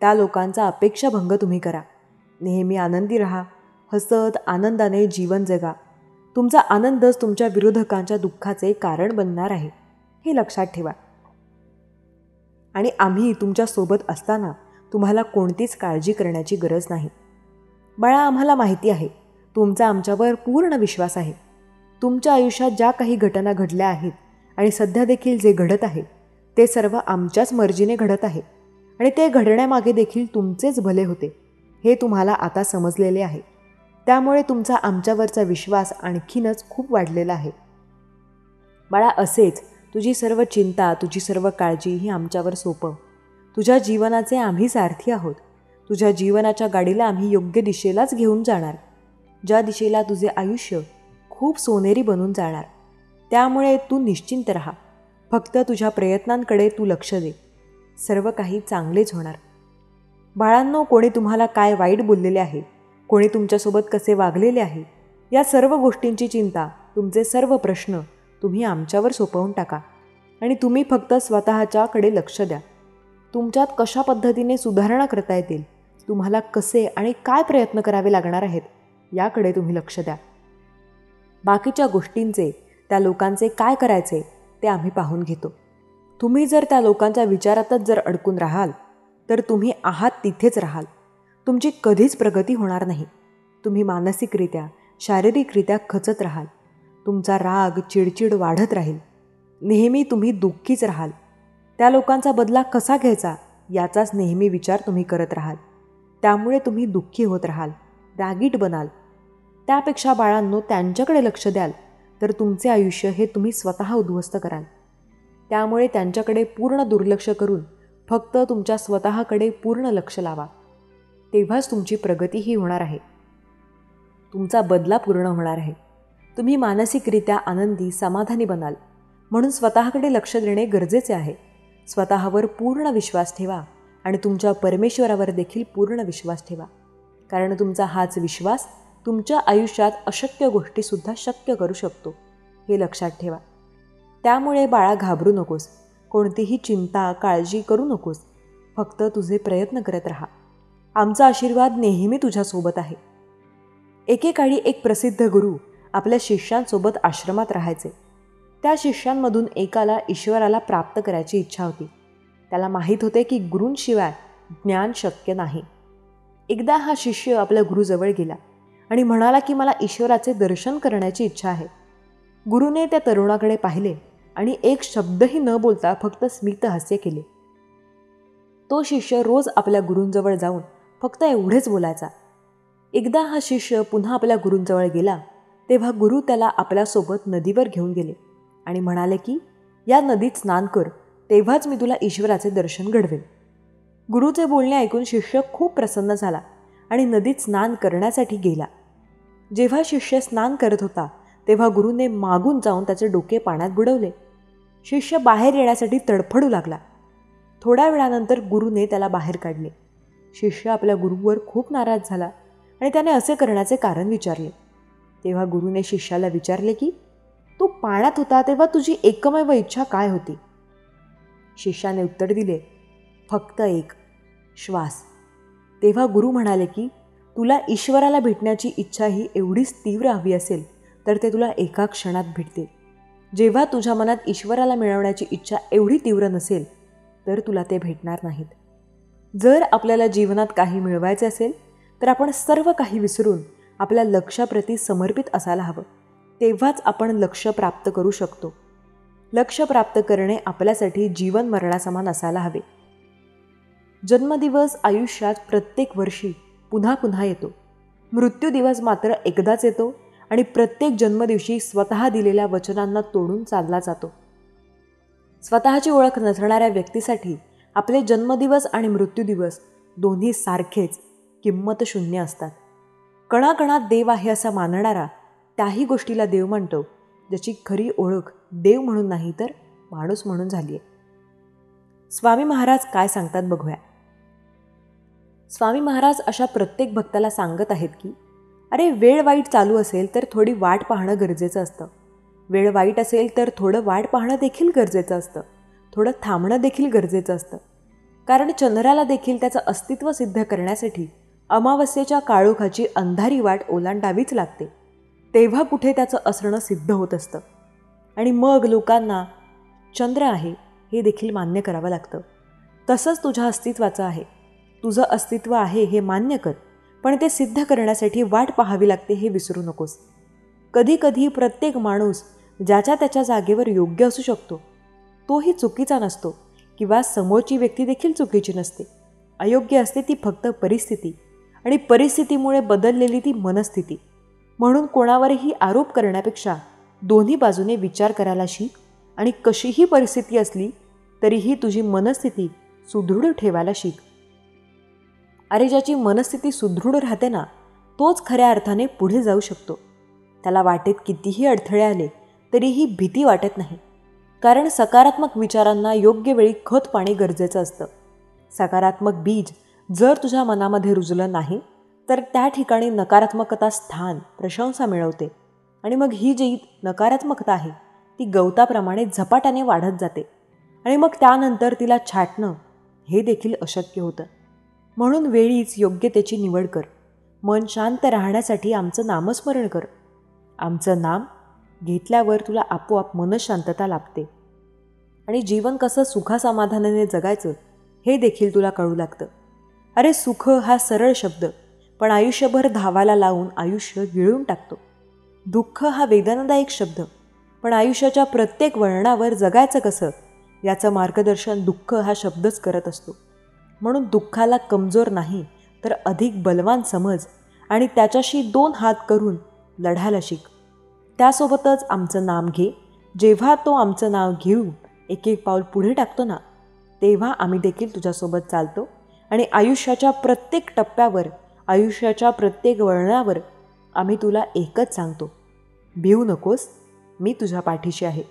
त्या लोकांचा अपेक्षाभंग तुम्ही करा. नेहमी आनंदी राहा. हसत आनंदाने जीवन जगा. तुमचा आनंदच तुमच्या विरोधकांच्या दुःखाचे कारण बनणार आहे, हे लक्षात ठेवा. आणि आम्ही तुमच्यासोबत असताना तुम्हाला कोणतीच काळजी करण्याची गरज नाही. बाळा, आम्हाला माहिती आहे तुमचा आमच्यावर पूर्ण विश्वास आहे. तुमच्या आयुष्यात ज्या काही घटना घडल्या आहेत आणि सध्या देखील जे घडत आहे ते सर्व आमच्याच मर्जीने घडत आहे आणि ते घडण्यामागे देखील तुमचेच भले होते हे तुम्हाला आता समजलेले आहे. त्यामुळे तुमचा आमच्यावरचा विश्वास आणखीनच खूप वाढलेला आहे. बाळा, असेच तुझी सर्व चिंता, तुझी सर्व काळजी ही आमच्यावर सोपव. तुझ्या जीवनाचे आम्ही सारथी आहोत. तुझ्या जीवनाच्या गाडीला आम्ही योग्य दिशेलाच घेऊन जाणार, ज्या दिशेला तुझे आयुष्य खूप सोनेरी बनून जाणार. त्यामुळे तू निश्चिंत राहा. फक्त तुझ्या प्रयत्नांकडे तू लक्ष दे. सर्व काही चांगलेच होणार. बाळांनो, कोणी तुम्हाला काय वाईट बोललेले आहे, कोणी तुमच्यासोबत कसे वागलेले आहे, या सर्व गोष्टींची चिंता, तुमचे सर्व प्रश्न तुम्ही आमच्यावर सोपवून टाका आणि तुम्ही फक्त स्वतःच्याकडे लक्ष द्या. तुमच्यात कशा पद्धतीने सुधारणा करता येतील, तुम्हाला कसे आणि काय प्रयत्न करावे लागणार आहेत याकडे तुम्ही लक्ष द्या. बाकीच्या गोष्टींचे, त्या लोकांचे काय करायचे ते आम्ही पाहून घेतो. तुम्ही जर त्या लोकांच्या विचारातच जर अडकून राहाल तर तुम्ही आहात तिथेच राहाल. तुमची कधीच प्रगती होणार नाही. तुम्ही मानसिकरित्या, शारीरिकरित्या खचत राहाल. तुमचा राग, चिडचिड वाढत राहील. नेहमी तुम्ही दुःखीच राहाल. त्या लोकांचा बदला कसा घ्यायचा याचाच नेहमी विचार तुम्ही करत राहाल. त्यामुळे तुम्ही दुःखी होत राहाल, रागीट बनाल. त्यापेक्षा बाळांनो, त्यांच्याकडे लक्ष द्याल तर तुमचे आयुष्य हे तुम्ही स्वतः उद्ध्वस्त कराल. त्यामुळे त्यांच्याकडे पूर्ण दुर्लक्ष करून फक्त तुमच्या स्वतःकडे पूर्ण लक्ष लावा. तेव्हाच तुमची प्रगतीही होणार आहे. तुमचा बदला पूर्ण होणार आहे. तुम्ही मानसिकरित्या आनंदी, समाधानी बनाल. म्हणून स्वतःकडे लक्ष देणे गरजेचे आहे. स्वतःवर पूर्ण विश्वास ठेवा आणि तुमच्या परमेश्वरावर देखील पूर्ण विश्वास ठेवा. कारण तुमचा हाच विश्वास तुमच्या आयुष्यात अशक्य गोष्टीसुद्धा शक्य करू शकतो, हे लक्षात ठेवा. त्यामुळे बाळा, घाबरू नकोस. कोणतीही चिंता, काळजी करू नकोस. फक्त तुझे प्रयत्न करत राहा. आमचा आशीर्वाद नेहमी तुझ्यासोबत आहे. एकेकाळी एक प्रसिद्ध गुरु आपल्या शिष्यांसोबत आश्रमात राहायचे. त्या शिष्यांमधून एकाला ईश्वराला प्राप्त करायची इच्छा होती. त्याला माहीत होते की गुरूंशिवाय ज्ञान शक्य नाही. एकदा हा शिष्य आपल्या गुरुजवळ गेला आणि म्हणाला की मला ईश्वराचे दर्शन करण्याची इच्छा आहे. गुरुने त्या तरुणाकडे पाहिले आणि एक शब्दही न बोलता फक्त स्मित हास्य केले. तो शिष्य रोज आपल्या गुरूंजवळ जाऊन फक्त एवढेच बोलायचा, एकदा हा शिष्य पुन्हा आपल्या गुरूंजवळ गेला तेव्हा गुरु त्याला आपल्यासोबत नदीवर घेऊन गेले आणि म्हणाले की या नदीत स्नान कर, तेव्हाच मी तुला ईश्वराचे दर्शन घडवेन. गुरुचे बोलणे ऐकून शिष्य खूप प्रसन्न झाला आणि नदीत स्नान करण्यासाठी गेला. जेव्हा शिष्य स्नान करत होता तेव्हा गुरुने मागून जाऊन त्याचे डोके पाण्यात बुडवले. शिष्य बाहेर येण्यासाठी तडफडू लागला. थोड्या वेळानंतर गुरुने त्याला बाहेर काढले. शिष्य आपल्या गुरुवर खूप नाराज झाला आणि त्याने असे करण्याचे कारण विचारले. तेव्हा गुरुने शिष्याला विचारले की तू पाण्यात होता तेव्हा तुझी एकमेव इच्छा काय होती? शिष्याने उत्तर दिले, फक्त एक, श्वास. तेव्हा गुरु म्हणाले की तुला ईश्वराला भेटण्याची इच्छा ही एवढीच तीव्र हवी असेल तर ते तुला एका क्षणात भेटते. जेव्हा तुझ्या मनात ईश्वराला मिळवण्याची इच्छा एवढी तीव्र नसेल तर तुला ते भेटणार नाहीत. जर आपल्याला जीवनात काही मिळवायचे असेल तर आपण सर्व काही विसरून आपल्या लक्ष्याप्रती समर्पित असायला हवं. तेव्हाच आपण लक्ष्य प्राप्त करू शकतो. लक्ष्य प्राप्त करणे आपल्यासाठी जीवन मरणासमान असायला हवे. जन्मदिवस आयुष्यात प्रत्येक वर्षी पुन्हा पुन्हा येतो. मृत्यू दिवस मात्र एकदाच येतो आणि प्रत्येक जन्मदिवशी स्वतः दिलेल्या वचनांना तोडून चालला जातो. स्वतःची ओळख नसणाऱ्या व्यक्तीसाठी आपले जन्मदिवस आणि मृत्यूदिवस दोन्ही सारखेच किंमत शून्य असतात. कणाकणात देव आहे असा मानणारा त्याही गोष्टीला देव म्हणतो ज्याची खरी ओळख देव म्हणून नाही तर माणूस म्हणून झाली आहे. स्वामी महाराज काय सांगतात बघूया. स्वामी महाराज अशा प्रत्येक भक्ताला सांगत आहेत की अरे, वेळ वाईट चालू असेल तर थोडी वाट पाहणं गरजेचं असतं. वेळ वाईट असेल तर थोडं वाट पाहणं देखील गरजेचं असतं. थोडं थांबणं देखील गरजेचं असतं. कारण चंद्राला देखील त्याचं अस्तित्व सिद्ध करण्यासाठी अमावस्येच्या काळोखाची अंधारी वाट ओलांडावीच लागते. तेव्हा कुठे त्याचं असणं सिद्ध होत असतं आणि मग लोकांना चंद्र आहे हे देखील मान्य करावं लागतं. तसंच तुझ्या अस्तित्वाचं आहे. तुझं अस्तित्व आहे हे मान्य कर, पण ते सिद्ध करण्यासाठी वाट पाहावी लागते हे विसरू नकोस. कधी कधी प्रत्येक माणूस ज्याच्या त्याच्या जागेवर योग्य असू शकतो. तोही चुकीचा नसतो किंवा समोरची व्यक्ती देखील चुकीची नसते. अयोग्य असते ती फक्त परिस्थिती आणि परिस्थितीमुळे बदललेली ती मनस्थिती. म्हणून कोणावरही आरोप करण्यापेक्षा दोन्ही बाजूने विचार करायला शिक आणि कशीही परिस्थिती असली तरीही तुझी मनस्थिती सुदृढ ठेवायला शिक. अरे, ज्याची मनस्थिती सुदृढ राहते ना तोच खऱ्या अर्थाने पुढे जाऊ शकतो. त्याला वाटेत कितीही अडथळे आले तरीही भीती वाटत नाही. कारण सकारात्मक विचारांना योग्य वेळी खत पाणी गरजेचं असतं. सकारात्मक बीज जर तुझ्या मनामध्ये रुजलं नाही तर त्या ठिकाणी नकारात्मकता स्थान, प्रशंसा मिळवते आणि मग ही जी नकारात्मकता आहे ती गवताप्रमाणे झपाट्याने वाढत जाते आणि मग त्यानंतर तिला छाटणं हे देखील अशक्य होतं. म्हणून वेळीच योग्यतेची निवड कर. मन शांत राहण्यासाठी आमचं नामस्मरण कर. आमचं नाम घेतल्यावर तुला आपोआप मनशांतता लाभते आणि जीवन कसं सुखासमाधानाने जगायचं हे देखील तुला कळू लागतं. अरे, सुख हा सरळ शब्द पण आयुष्यभर धावायला लावून आयुष्य गिळून टाकतो. दुःख हा वेदनादायक शब्द पण आयुष्याच्या प्रत्येक वळणावर जगायचं कसं याचं मार्गदर्शन दुःख हा शब्दच करत असतो. म्हणून दुःखाला कमजोर नाही तर अधिक बलवान समज आणि त्याच्याशी 2 हात करून लढायला शिक. त्यासोबतच आमचं नाम घे. जेव्हा तो आमचं नाव घेऊ एक एक पाऊल पुढे टाकतो ना तेव्हा आम्ही देखील तुझ्यासोबत चालतो आणि आयुष्याच्या प्रत्येक टप्प्यावर, आयुष्याच्या प्रत्येक वळणावर आम्ही तुला एकच सांगतो, भिवू नकोस, मी तुझ्या पाठीशी आहे.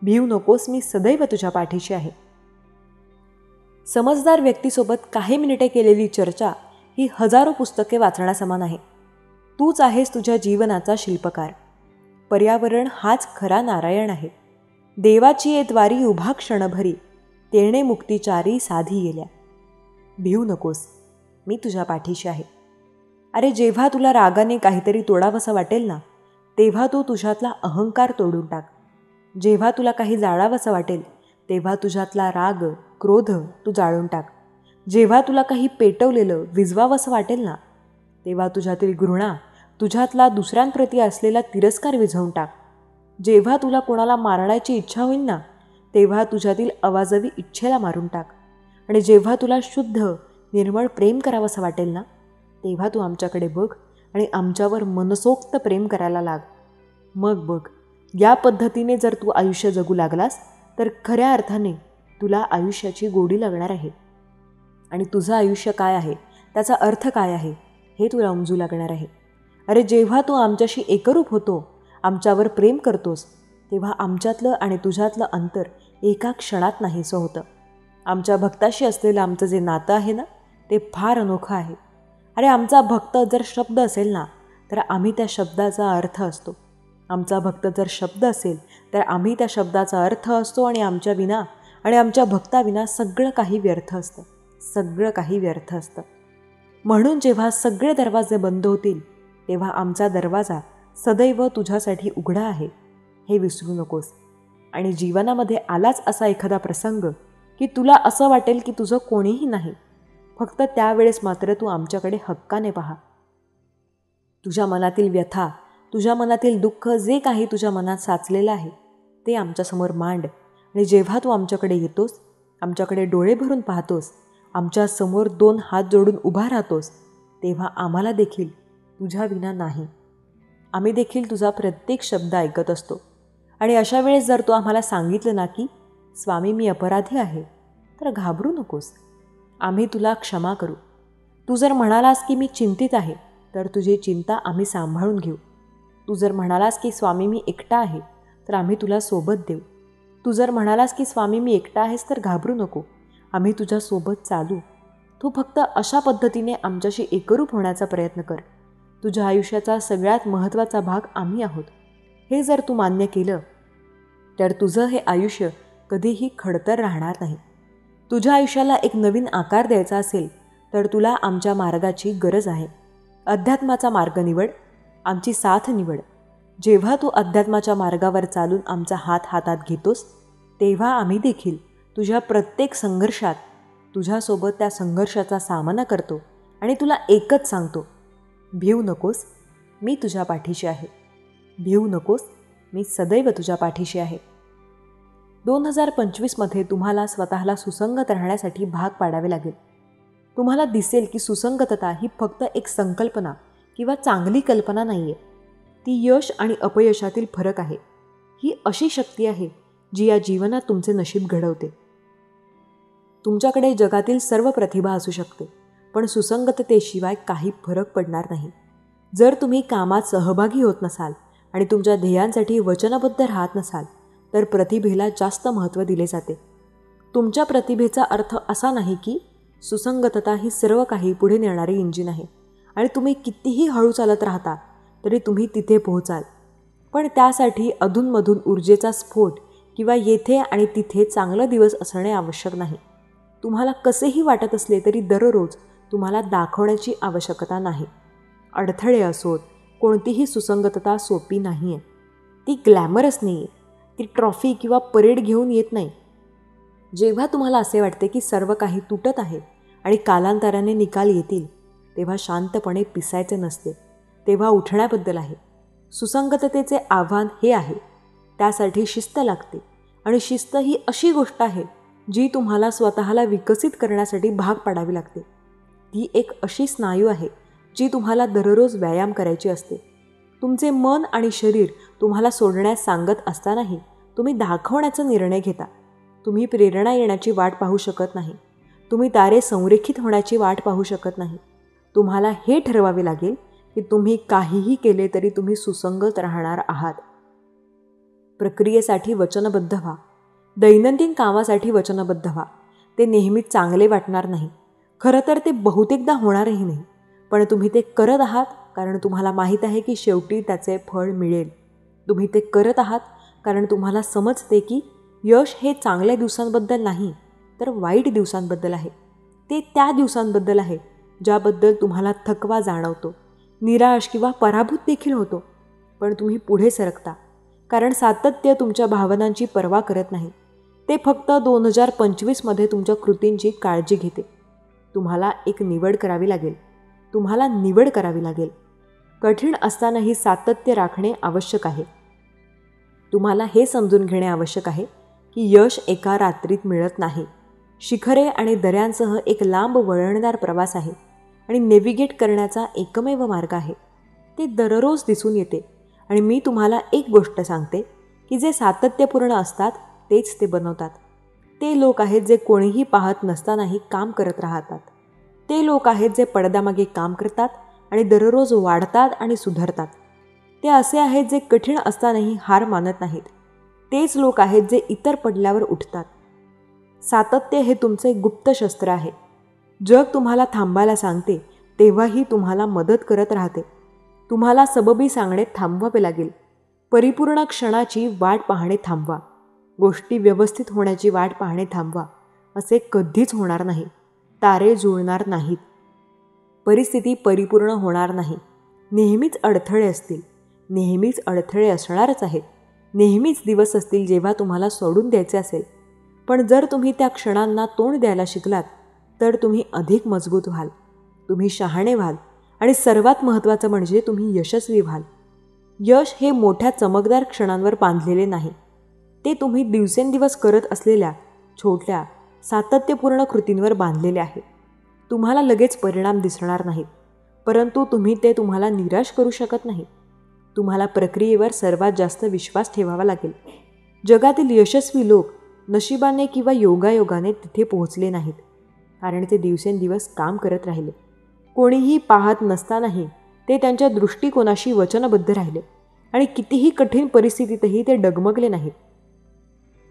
भिवू नकोस, मी सदैव तुझ्या पाठीशी आहे. समजदार व्यक्तीसोबत काही मिनिटे केलेली चर्चा ही हजारो पुस्तके वाचण्यासमान आहे. तूच आहेस तुझ्या जीवनाचा शिल्पकार. पर्यावरण हाच खरा नारायण आहे. देवाची ये द्वारी उभा क्षणभरी, तेणे मुक्तिचारी साधी गेल्या. भिवू नकोस, मी तुझ्या पाठीशी आहे. अरे, जेव्हा तुला रागाने काहीतरी तोडावंसं वाटेल ना तेव्हा तू तुझ्यातला अहंकार तोडून टाक. जेव्हा तुला काही जाळावंसं वाटेल तेव्हा तुझ्यातला राग, क्रोध तू जाळून टाक. जेव्हा तुला काही पेटवलेलं विझवावंसं वाटेल ना तेव्हा तुझ्यातील घृणा, तुझ्यातला दुसऱ्यांप्रती असलेला तिरस्कार विझवून टाक. जेव्हा तुला कोणाला मारण्याची इच्छा होईल ना तेव्हा तुझ्यातील अवाजवी इच्छेला मारून टाक. आणि जेव्हा तुला शुद्ध निर्मळ प्रेम करावंसं वाटेल ना तेव्हा तू आमच्याकडे बघ आणि आमच्यावर मनसोक्त प्रेम करायला लाग. मग बघ, या पद्धतीने जर तू आयुष्य जगू लागलास तर खऱ्या अर्थाने तुला आयुष्याची गोडी लागणार आहे. आणि तुझं आयुष्य काय आहे, त्याचा अर्थ काय आहे, हे तुला उमजू लागणार आहे. अरे, जेव्हा तू आमच्याशी एकरूप होतो, आमच्यावर प्रेम करतोस, तेव्हा आमच्यातलं आणि तुझ्यातलं अंतर एका क्षणात नाहीसं होतं. आमच्या भक्ताशी असलेलं आमचं जे नातं आहे ना, ते फार अनोखं आहे. अरे, आमचा भक्त जर शब्द असेल ना, तर आम्ही त्या शब्दाचा अर्थ असतो. आमचा भक्त जर शब्द असेल तर आम्ही त्या शब्दाचा अर्थ असतो. आणि आमच्या भक्ताविना सगळं काही व्यर्थ असतं, सगळं काही व्यर्थ असतं. म्हणून जेव्हा सगळे दरवाजे बंद होतील, तेव्हा आमचा दरवाजा सदैव तुझ्यासाठी उघडा आहे, हे विसरू नकोस. आणि जीवनामध्ये आलाच असा एखादा प्रसंग की तुला असं वाटेल की तुझं कोणीही नाही, फक्त त्यावेळेस मात्र तू आमच्याकडे हक्काने पहा. तुझ्या मनातील व्यथा, तुझ्या मनातील दुःख, जे काही तुझ्या मनात साचलेलं आहे ते आमच्यासमोर मांड. आणि जेव्हा तू आमच्याकडे येतोस, आमच्याकडे डोळे भरून पाहतोस, आमच्यासमोर 2 हात जोडून उभा राहतोस, तेव्हा आम्हाला देखील तुझ्या विना नाही. आम्ही देखील तुझा प्रत्येक शब्द ऐकत असतो. आणि अशा वेळेस जर तू आम्हाला सांगितलं ना की स्वामी, मी अपराधी आहे, तर घाबरू नकोस, आम्ही तुला क्षमा करू. तू जर म्हणालास की मी चिंतित आहे, तर तुझी चिंता आम्ही सांभाळून घेऊ. तू जर म्हणालास की स्वामी, मी एकटा आहे, तर आम्ही तुला सोबत देऊ. तू जर म्हणालास की स्वामी, मी एकटा आहेस, तर घाबरू नको, आम्ही तुझ्यासोबत चालू. तू फक्त अशा पद्धतीने आमच्याशी एकरूप होण्याचा प्रयत्न कर. तुझ्या आयुष्याचा सगळ्यात महत्त्वाचा भाग आम्ही आहोत, हे जर तू मान्य केलं तर तुझं हे आयुष्य कधीही खडतर राहणार नाही. तुझ्या आयुष्याला एक नवीन आकार द्यायचा असेल तर तुला आमच्या मार्गाची गरज आहे. अध्यात्माचा मार्ग निवड, आमची साथ निवड. जेव्हा तू अध्यात्माच्या मार्गावर चालून आमचा हात हातात घेतोस, तेव्हा आम्ही देखील तुझ्या प्रत्येक संघर्षात तुझ्यासोबत त्या संघर्षाचा सामना करतो. आणि तुला एकच सांगतो, भिवू नकोस, मी तुझ्या पाठीशी आहे. भिवू नकोस, मी सदैव तुझ्या पाठीशी आहे. 2025मध्ये तुम्हाला स्वतःला सुसंगत राहण्यासाठी भाग पाडावे लागेल. तुम्हाला दिसेल की सुसंगतता ही फक्त एक संकल्पना किंवा चांगली कल्पना नाही आहे. ती यश आणि अपयशातील फरक आहे. ही अशी शक्ती आहे जी या जीवनात तुमचे नशीब घडवते. तुमच्याकडे जगातील सर्व प्रतिभा असू शकते, पण सुसंगततेशिवाय काही फरक पडणार नाही. जर तुम्ही कामात सहभागी होत नसाल आणि तुमच्या ध्येयांसाठी वचनबद्ध राहत नसाल, तर प्रतिभेला जास्त महत्त्व दिले जाते. तुमच्या प्रतिभेचा अर्थ असा नाही की सुसंगतता ही सर्व काही पुढे नेणारी इंजिन आहे आणि तुम्ही कितीही हळू चालत राहता तरी तुम्ही तिथे पोहोचाल. पण त्यासाठी अधूनमधून ऊर्जेचा स्फोट किंवा येथे आणि तिथे चांगला दिवस असणे आवश्यक नाही. तुम्हाला कसेही वाटत असले तरी दररोज तुम्हाला दाखवण्याची आवश्यकता नाही. अडथळे असोत, कोणतीही सुसंगतता सोपी नाही आहे. ती ग्लॅमरस नाही आहे, ती ट्रॉफी किंवा परेड घेऊन येत नाही. जेव्हा तुम्हाला असे वाटते की सर्व काही तुटत आहे आणि कालांतराने निकाल येतील, तेव्हा शांतपणे पिसायचे नसते, तेव्हा उठण्याबद्दल आहे. सुसंगततेचे आव्हान हे आहे, त्यासाठी शिस्त लागते. आणि शिस्त ही अशी गोष्ट आहे जी तुम्हाला स्वतःला विकसित करण्यासाठी भाग पाडावी लागते. ती एक अशी स्नायू आहे जी तुम्हाला दररोज व्यायाम करायची असते. तुमचे मन आणि शरीर तुम्हाला सोडण्यास सांगत असतानाही तुम्ही दाखवण्याचा निर्णय घेता. तुम्ही प्रेरणा येण्याची वाट पाहू शकत नाही. तुम्ही तारे संरेखित होण्याची वाट पाहू शकत नाही. तुम्हाला हे ठरवावे लागेल की तुम्ही काहीही केले तरी तुम्ही सुसंगत राहणार आहात. प्रक्रियेसाठी वचनबद्ध व्हा. दैनंदिन कामासाठी वचनबद्ध व्हा. ते नेहमीच चांगले वाटणार नाही. खरं तर ते बहुतेकदा होणारही नाही. पण तुम्ही ते करत आहात कारण तुम्हाला माहीत आहे की शेवटी त्याचे फळ मिळेल. तुम्ही ते करत आहात कारण तुम्हाला समजते की यश हे चांगल्या दिवसांबद्दल नाही, तर वाईट दिवसांबद्दल आहे. ते त्या दिवसांबद्दल आहे ज्याबद्दल तुम्हाला थकवा जाणवतो, निराश किंवा पराभूत देखील होतो. पण तुम्ही पुढे सरकता कारण सातत्य तुमच्या भावनांची पर्वा करत नाही. ते फक्त 2025मध्ये तुमच्या कृतींची काळजी घेते. तुम्हाला एक निवड करावी लागेल. तुम्हाला निवड करावी लागेल. कठीण असतानाही सातत्य राखणे आवश्यक आहे. तुम्हाला हे समजून घेणे आवश्यक आहे की यश एका रात्रीत मिळत नाही. शिखरे आणि दऱ्यांसह एक लांब वळणदार प्रवास आहे आणि नेव्हिगेट करण्याचा एकमेव मार्ग आहे ते दररोज दिसून येते. आणि मी तुम्हाला एक गोष्ट सांगते की जे सातत्यपूर्ण असतात तेच ते बनवतात. ते लोक आहेत जे कोणीही पाहत नसतानाही काम करत राहतात. ते लोक आहेत जे पडद्यामागे काम करतात आणि दररोज वाढतात आणि सुधारतात. ते असे आहेत जे कठीण असतानाही हार मानत नाहीत. तेच लोक आहेत जे इतर पडल्यावर उठतात. सातत्य हे तुमचे गुप्त शस्त्र आहे. जग तुम्हाला थांबायला सांगते तेव्हाही तुम्हाला मदत करत राहते. तुम्हाला सबबी सांगणे थांबवावे लागेल. परिपूर्ण क्षणाची वाट पाहणे थांबवा. गोष्टी व्यवस्थित होण्याची वाट पाहणे थांबवा. असे कधीच होणार नाही. तारे जुळणार नाहीत. परिस्थिती परिपूर्ण होणार नाही. नेहमीच अडथळे असतील. नेहमीच अडथळे असणारच आहेत. नेहमीच दिवस असतील जेव्हा तुम्हाला सोडून द्यायचे असेल. पण जर तुम्ही त्या क्षणांना तोंड द्यायला शिकलात तर तुम्ही अधिक मजबूत व्हाल. तुम्ही शहाणे व्हाल आणि सर्वात महत्त्वाचं म्हणजे तुम्ही यशस्वी व्हाल. यश हे मोठ्या चमकदार क्षणांवर बांधलेले नाही. ते तुम्ही दिवसेंदिवस करत असलेल्या छोट्या सातत्यपूर्ण कृतींवर बांधलेले आहे. तुम्हाला लगेच परिणाम दिसणार नाहीत, परंतु तुम्ही ते तुम्हाला निराश करू शकत नाही. तुम्हाला प्रक्रियेवर सर्वात जास्त विश्वास ठेवावा लागेल. जगातील यशस्वी लोक नशिबाने किंवा योगायोगाने तिथे पोहोचले नाहीत, कारण ते दिवसेंदिवस काम करत राहिले. कोणीही पाहत नसतानाही ते त्यांच्या दृष्टिकोनाशी वचनबद्ध राहिले आणि कितीही कठीण परिस्थितीतही ते डगमगले नाहीत.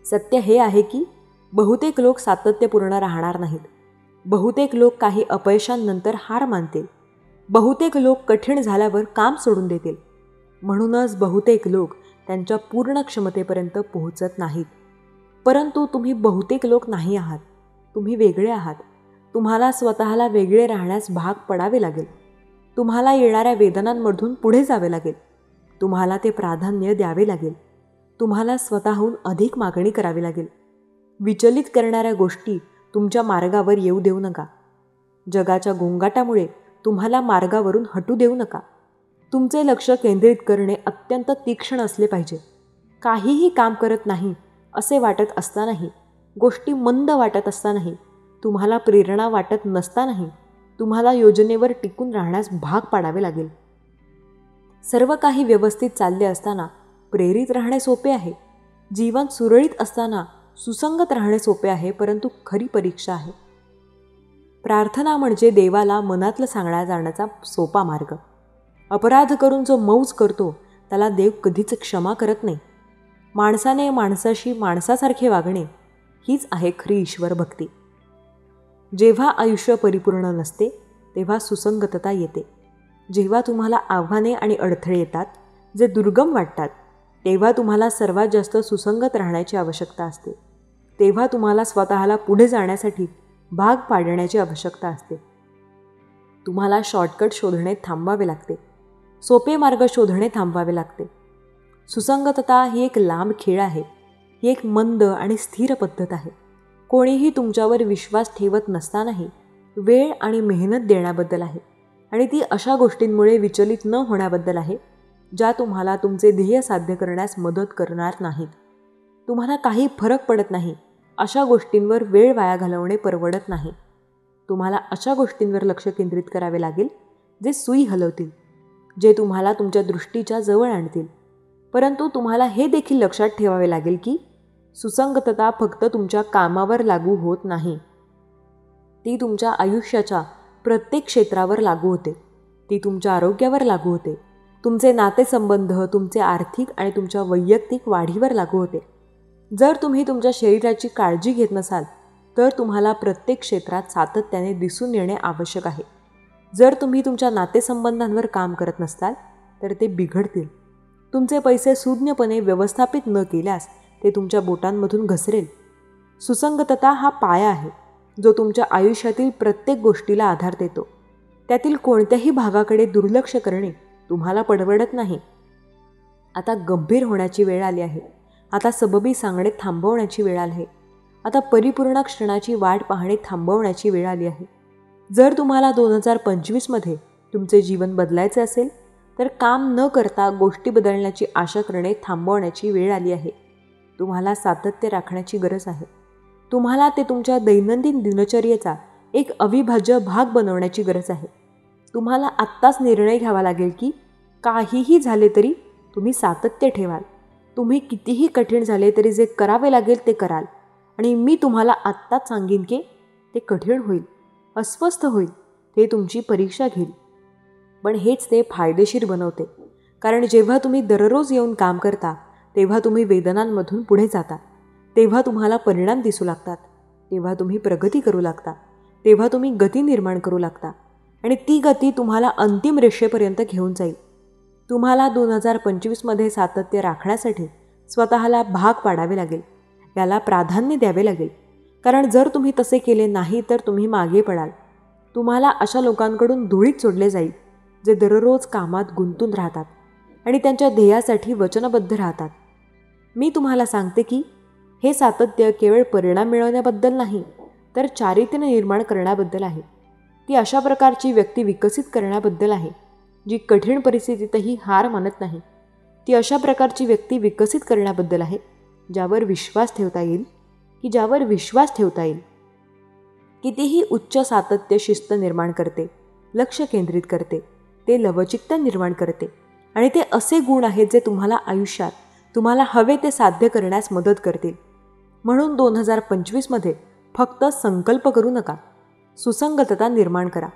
सत्य हे आहे की बहुतेक लोक सातत्यपूर्ण राहणार नाहीत. बहुतेक लोक काही अपयशांनंतर हार मानतील. बहुतेक लोक कठीण झाल्यावर काम सोडून देतील. म्हणूनच बहुतेक लोक त्यांच्या पूर्ण क्षमतेपर्यंत पोहोचत नाहीत. परंतु तुम्ही बहुतेक लोक नाही आहात. तुम्ही वेगळे आहात. तुम्हाला स्वतःला वेगळे राहण्यास भाग पडावे लागेल. तुम्हाला येणाऱ्या वेदनांमधून पुढे जावे लागेल. तुम्हाला ते प्राधान्य द्यावे लागेल. तुम्हाला स्वतःहून अधिक मागणी करावी लागेल. विचलित करणाऱ्या गोष्टी तुमच्या मार्गावर येऊ देऊ नका. जगाच्या गोंगाटामुळे तुम्हाला मार्गावरून हटू देऊ नका. तुमचे लक्ष केंद्रित करणे अत्यंत तीक्ष्ण असले पाहिजे. काहीही काम करत नाही असे वाटत असतानाही, गोष्टी मंद वाटत असतानाही, तुम्हाला प्रेरणा वाटत नसतानाही तुम्हाला योजनेवर टिकून राहण्यास भाग पाडावे लागेल. सर्व काही व्यवस्थित चालले असताना प्रेरित राहणे सोपे आहे. जीवन सुरळीत असताना सुसंगत राहणे सोपे आहे, परंतु खरी परीक्षा आहे. प्रार्थना म्हणजे देवाला मनातलं सांगण्या जाण्याचा सोपा मार्ग. अपराध करून जो मौज करतो त्याला देव कधीच क्षमा करत नाही. माणसाने माणसाशी माणसासारखे वागणे हीच आहे खरी ईश्वर भक्ती. जेव्हा आयुष्य परिपूर्ण नसते तेव्हा सुसंगतता येते. जेव्हा तुम्हाला आव्हाने आणि अडथळे येतात जे दुर्गम वाटतात, तेव्हा तुम्हाला सर्वात जास्त सुसंगत राहण्याची आवश्यकता असते. तेव्हा तुम्हाला स्वतःला पुढे जाण्यासाठी भाग पाडण्याची आवश्यकता असते. तुम्हाला शॉर्टकट शोधणे थांबवावे लागते. सोपे मार्ग शोधणे थांबवावे लागते. सुसंगतता ही एक लांब खेळ आहे. ही एक मंद आणि स्थिर पद्धत आहे. कोणीही तुमच्यावर विश्वास ठेवत नसतानाही वेळ आणि मेहनत देण्याबद्दल आहे. आणि ती अशा गोष्टींमुळे विचलित न होण्याबद्दल आहे ज्या तुम्हाला तुमचे ध्येय साध्य करण्यास मदत करणार नाहीत. तुम्हाला काही फरक पडत नाही अशा गोष्टींवर वेळ वाया घालवणे परवडत नाही. तुम्हाला अशा गोष्टींवर लक्ष केंद्रित करावे लागेल जे सुई हलवतील, जे तुम्हाला तुमच्या दृष्टीच्या जवळ आणतील. परंतु तुम्हाला हे देखील लक्षात ठेवावे लागेल की सुसंगतता फक्त तुमच्या कामावर लागू होत नाही. ती तुमच्या आयुष्याच्या प्रत्येक क्षेत्रावर लागू होते. ती तुमच्या आरोग्यावर लागू होते. तुमचे नातेसंबंध, तुमचे आर्थिक आणि तुमच्या वैयक्तिक वाढीवर लागू होते. जर तुम्ही तुमच्या शरीराची काळजी घेत नसाल तर तुम्हाला प्रत्येक क्षेत्रात सातत्याने दिसून येणे आवश्यक आहे. जर तुम्ही तुमच्या नातेसंबंधांवर काम करत नसताल तर ते बिघडतील. तुमचे पैसे सुज्ञपणे व्यवस्थापित न केल्यास ते तुमच्या बोटांमधून घसरेल. सुसंगतता हा पाया आहे जो तुमच्या आयुष्यातील प्रत्येक गोष्टीला आधार देतो. त्यातील कोणत्याही भागाकडे दुर्लक्ष करणे तुम्हाला परवडत नाही. आता गंभीर होण्याची वेळ आली आहे. आता सबबी सांगणे थांबवण्याची वेळ आली आहे. आता परिपूर्ण क्षणाची वाट पाहणे थांबवण्याची वेळ आली आहे. जर तुम्हाला 2025मध्ये तुमचे जीवन बदलायचे असेल तर काम न करता गोष्टी बदलण्याची आशा करणे थांबवण्याची वेळ आली आहे. तुम्हाला सातत्य राखण्याची गरज आहे. तुम्हाला ते तुमच्या दैनंदिन दिनचर्येचा एक अविभाज्य भाग बनवण्याची गरज आहे. तुम्हाला आत्ताच निर्णय घ्यावा लागेल की काहीही झाले तरी तुम्ही सातत्य ठेवाल. तुम्ही कितीही कठीण झाले तरी जे करावे लागेल ते कराल. आणि मी तुम्हाला आत्ताच सांगेन की ते कठीण होईल, अस्वस्थ होईल, ते तुमची परीक्षा घेईल. पण हेच ते फायदेशीर बनवते. कारण जेव्हा तुम्ही दररोज येऊन काम करता तेव्हा तुम्ही वेदनांमधून पुढे जाता. तेव्हा तुम्हाला परिणाम दिसू लागतात. तेव्हा तुम्ही प्रगती करू लागता. तेव्हा तुम्ही गती निर्माण करू लागता. आणि ती गती तुम्हाला अंतिम रेषेपर्यंत घेऊन जाईल. तुम्हाला 2025मध्ये सातत्य राखण्यासाठी स्वतःला भाग पाडावे लागेल. याला प्राधान्य द्यावे लागेल. कारण जर तुम्ही तसे केले नाही तर तुम्ही मागे पडाल. तुम्हाला अशा लोकांकडून धुळीत सोडले जाईल जे दररोज कामात गुंतून राहतात आणि त्यांच्या ध्येयासाठी वचनबद्ध राहतात. मी तुम्हाला सांगते की हे सातत्य केवळ परिणाम मिळवण्याबद्दल नाही तर चारित्र्य निर्माण करण्याबद्दल आहे. ती अशा प्रकारची व्यक्ती विकसित करण्याबद्दल आहे जी कठीण परिस्थितीतही हार मानत नाही. ती अशा प्रकारची व्यक्ती विकसित करण्याबद्दल आहे ज्यावर विश्वास ठेवता येईल कितीही उच्च सातत्य शिस्त निर्माण करते, लक्ष केंद्रित करते, ते लवचिकता निर्माण करते. आणि ते असे गुण आहेत जे तुम्हाला आयुष्यात तुम्हाला हवे ते साध्य करण्यास मदत करतील. म्हणून 2025मध्ये फक्त संकल्प करू नका, सुसंगतता निर्माण करा.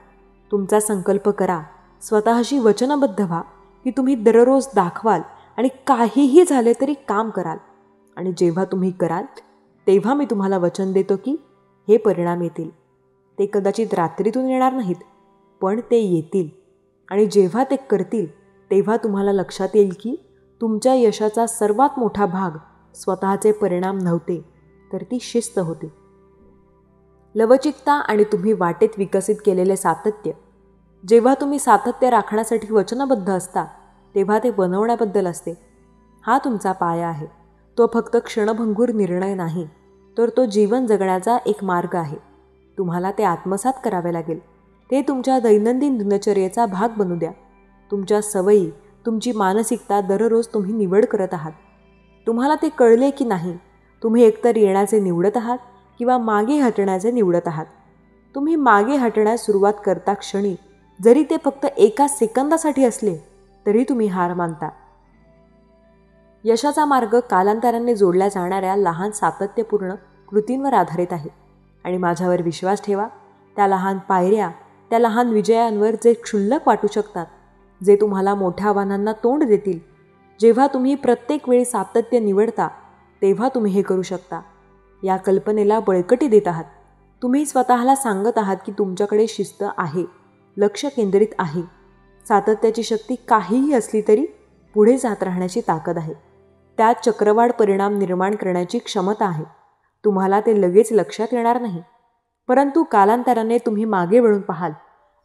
तुमचा संकल्प करा, स्वतःशी वचनबद्ध व्हा की तुम्ही दररोज दाखवाल आणि काहीही झाले तरी काम कराल. आणि जेव्हा तुम्ही कराल तेव्हा मी तुम्हाला वचन देतो की हे परिणाम येतील. ते कदाचित रात्रीतून येणार नाहीत, पण ते येतील. आणि जेव्हा ते करतील तेव्हा तुम्हाला लक्षात येईल की तुमच्या यशाचा सर्वात मोठा भाग स्वतःचे परिणाम नव्हते तर ती शिस्त होती. लवचिकता आणि तुम्ही वाटेत विकसित केलेले सातत्य. जेव्हा तुम्ही सातत्य राखण्यासाठी वचनबद्ध असता तेव्हा ते बनवण्याबद्दल असते. हा तुमचा पाया आहे. तो फक्त क्षणभंगूर निर्णय नाही तर तो जीवन जगण्याचा एक मार्ग आहे. तुम्हाला ते आत्मसात करावे लागेल. ते तुमच्या दैनंदिन दिनचर्येचा भाग बनू द्या. तुमच्या सवयी, तुमची मानसिकता दररोज तुम्ही निवड करत आहात. तुम्हाला ते कळले की नाही, तुम्ही एकतर येण्याचे निवडत आहात किंवा मागे हटण्याचे निवडत आहात. तुम्ही मागे हटण्यास सुरुवात करता क्षणी जरी ते फक्त एका सेकंदासाठी असले तरी तुम्ही हार मानता. यशाचा मार्ग कालांतराने जोडल्या जाणाऱ्या लहान सातत्यपूर्ण कृतींवर आधारित आहे. आणि माझ्यावर विश्वास ठेवा, त्या लहान पायऱ्या, त्या लहान विजयांवर जे क्षुल्लक वाटू शकतात, जे तुम्हाला मोठ्या आव्हानांना तोंड देतील. जेव्हा तुम्ही प्रत्येक वेळी सातत्य निवडता तेव्हा तुम्ही हे करू शकता. या कल्पनेला बळकटी देत आहात. तुम्ही स्वतःला सांगत आहात की तुमच्याकडे शिस्त आहे, लक्ष केंद्रित आहे, सातत्याची शक्ती काहीही असली तरी पुढे जात राहण्याची ताकद आहे. त्यात चक्रवाढ परिणाम निर्माण करण्याची क्षमता आहे. तुम्हाला ते लगेच लक्षात येणार नाही, परंतु कालांतराने तुम्ही मागे वळून पाहाल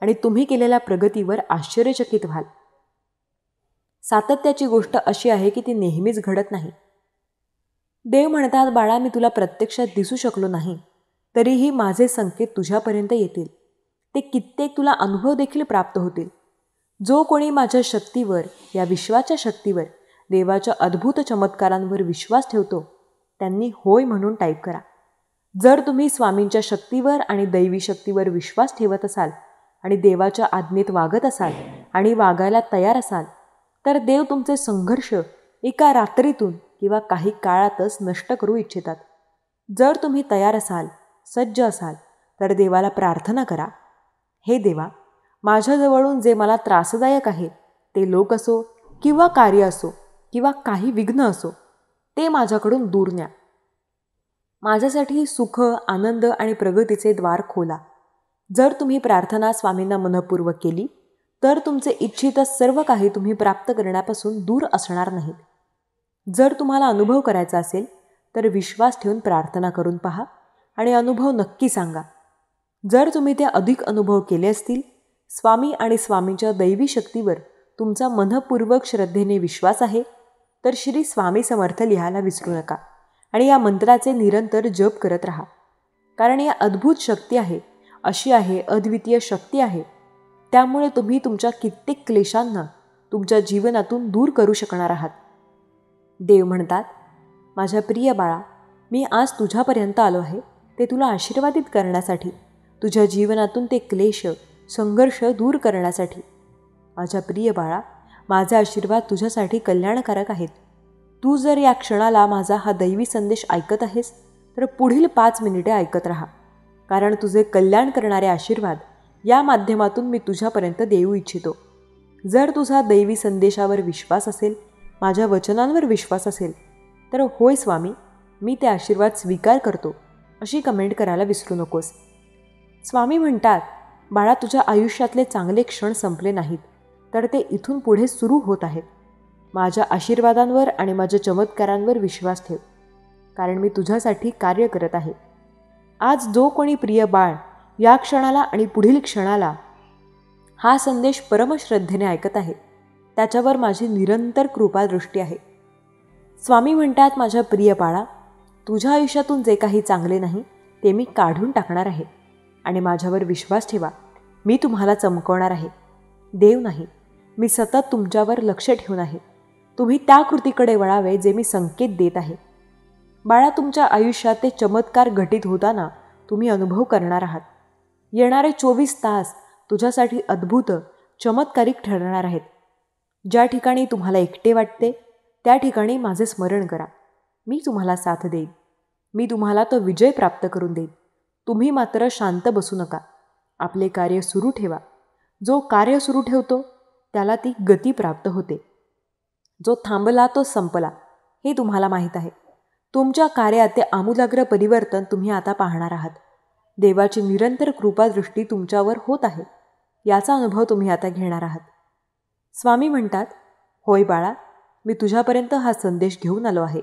आणि तुम्ही केलेल्या प्रगतीवर आश्चर्यचकित व्हाल. सातत्याची गोष्ट अशी आहे की ती नेहमीच घडत नाही. देव म्हणतात, बाळा, मी तुला प्रत्यक्षात दिसू शकलो नाही तरीही माझे संकेत तुझ्यापर्यंत येतील. ते कित्येक तुला अनुभव देखील प्राप्त होतील. जो कोणी माझ्या शक्तीवर, या विश्वाच्या शक्तीवर, देवाच्या अद्भुत चमत्कारांवर विश्वास ठेवतो त्यांनी होय म्हणून टाईप करा. जर तुम्ही स्वामींच्या शक्तीवर आणि दैवी शक्तीवर विश्वास ठेवत असाल आणि देवाच्या आज्ञेत वागत असाल आणि वागायला तयार असाल तर देव तुमचे संघर्ष एका रात्रीतून किंवा काही काळातच नष्ट करू इच्छितात. जर तुम्ही तयार असाल, सज्ज असाल तर देवाला प्रार्थना करा, हे देवा, माझ्याजवळून जे मला त्रासदायक आहे ते लोक असो किंवा कार्य असो किंवा काही विघ्न असो ते माझ्याकडून दूर न्या. माझ्यासाठी सुख, आनंद आणि प्रगतीचे द्वार खोला. जर तुम्ही प्रार्थना स्वामींना मनःपूर्वक केली तर तुमचे इच्छित सर्व काही तुम्ही प्राप्त करण्यापासून दूर असणार नाहीत. जर तुम्हाला अनुभव करायचा असेल तर विश्वास ठेवून प्रार्थना करून पहा आणि अनुभव नक्की सांगा. जर तुम्ही ते अधिक अनुभव केले असतील, स्वामी आणि स्वामींच्या दैवी शक्तीवर तुमचा मनःपूर्वक श्रद्धेने विश्वास आहे तर श्री स्वामी समर्थ लिहायला विसरू नका आणि या मंत्राचे निरंतर जप करत राहा. कारण या अद्भुत शक्ती आहे, अशी आहे, अद्वितीय शक्ती आहे. त्यामुळे तुम्ही तुमच्या कित्येक क्लेशांना तुमच्या जीवनातून दूर करू शकणार आहात. देव म्हणतात, माझ्या प्रिय बाळा, मी आज तुझ्यापर्यंत आलो आहे ते तुला आशीर्वादित करण्यासाठी, तुझ्या जीवनातून ते क्लेश, संघर्ष दूर करण्यासाठी. माझ्या प्रिय बाळा, माझे आशीर्वाद तुझ्यासाठी कल्याणकारक आहेत. तू जर या क्षणाला माझा हा दैवी संदेश ऐकत आहेस तर पुढील 5 मिनिटे ऐकत राहा, कारण तुझे कल्याण करणारे आशीर्वाद या माध्यमातून मी तुझ्यापर्यंत देऊ इच्छितो. जर तुझा दैवी संदेशावर विश्वास असेल, माझ्या वचनांवर विश्वास असेल, तर होय स्वामी, मी ते आशीर्वाद स्वीकार करतो अशी कमेंट करायला विसरू नकोस. स्वामी म्हणतात, बाळा, तुझ्या आयुष्यातले चांगले क्षण संपले नाहीत, तर ते इथून पुढे सुरू होत आहेत. माझ्या आशीर्वादांवर आणि माझ्या चमत्कारांवर विश्वास ठेव, कारण मी तुझ्यासाठी कार्य करत आहे. आज जो कोणी प्रिय बाळ या क्षणाला आणि पुढील क्षणाला हा संदेश परमश्रद्धेने ऐकत आहे, त्याच्यावर माझी निरंतर कृपादृष्टी आहे. स्वामी म्हणतात, माझ्या प्रिय बाळा, तुझ्या आयुष्यातून जे काही चांगले नाही ते मी काढून टाकणार आहे आणि माझ्यावर विश्वास ठेवा, मी तुम्हाला चमकवणार आहे. देव नाही, मी सतत तुमच्यावर लक्ष ठेवून आहे. तुम्ही त्या कृतीकडे वळावे जे मी संकेत देत आहे. बाळा, तुमच्या आयुष्यात ते चमत्कार घटित होताना तुम्ही अनुभव करणार आहात. येणारे 24 तास तुझ्यासाठी अद्भुत, चमत्कारिक ठरणार आहेत. ज्या ठिकाणी तुम्हाला एकटे वाटते त्या ठिकाणी माझे स्मरण करा. मी तुम्हाला साथ देईन. मी तुम्हाला तो विजय प्राप्त करून देईन. तुम्ही मात्र शांत बसू नका. आपले कार्य सुरू ठेवा. जो कार्य सुरू ठेवतो त्याला ती गती प्राप्त होते. जो थांबला तो संपला, हे तुम्हाला माहीत आहे. तुमच्या कार्यात ते आमूलाग्र परिवर्तन तुम्ही आता पाहणार आहात. देवाची निरंतर कृपादृष्टी तुमच्यावर होत आहे, याचा अनुभव तुम्ही आता घेणार आहात. स्वामी म्हणतात, होय बाळा, मी तुझ्यापर्यंत हा संदेश घेऊन आलो आहे.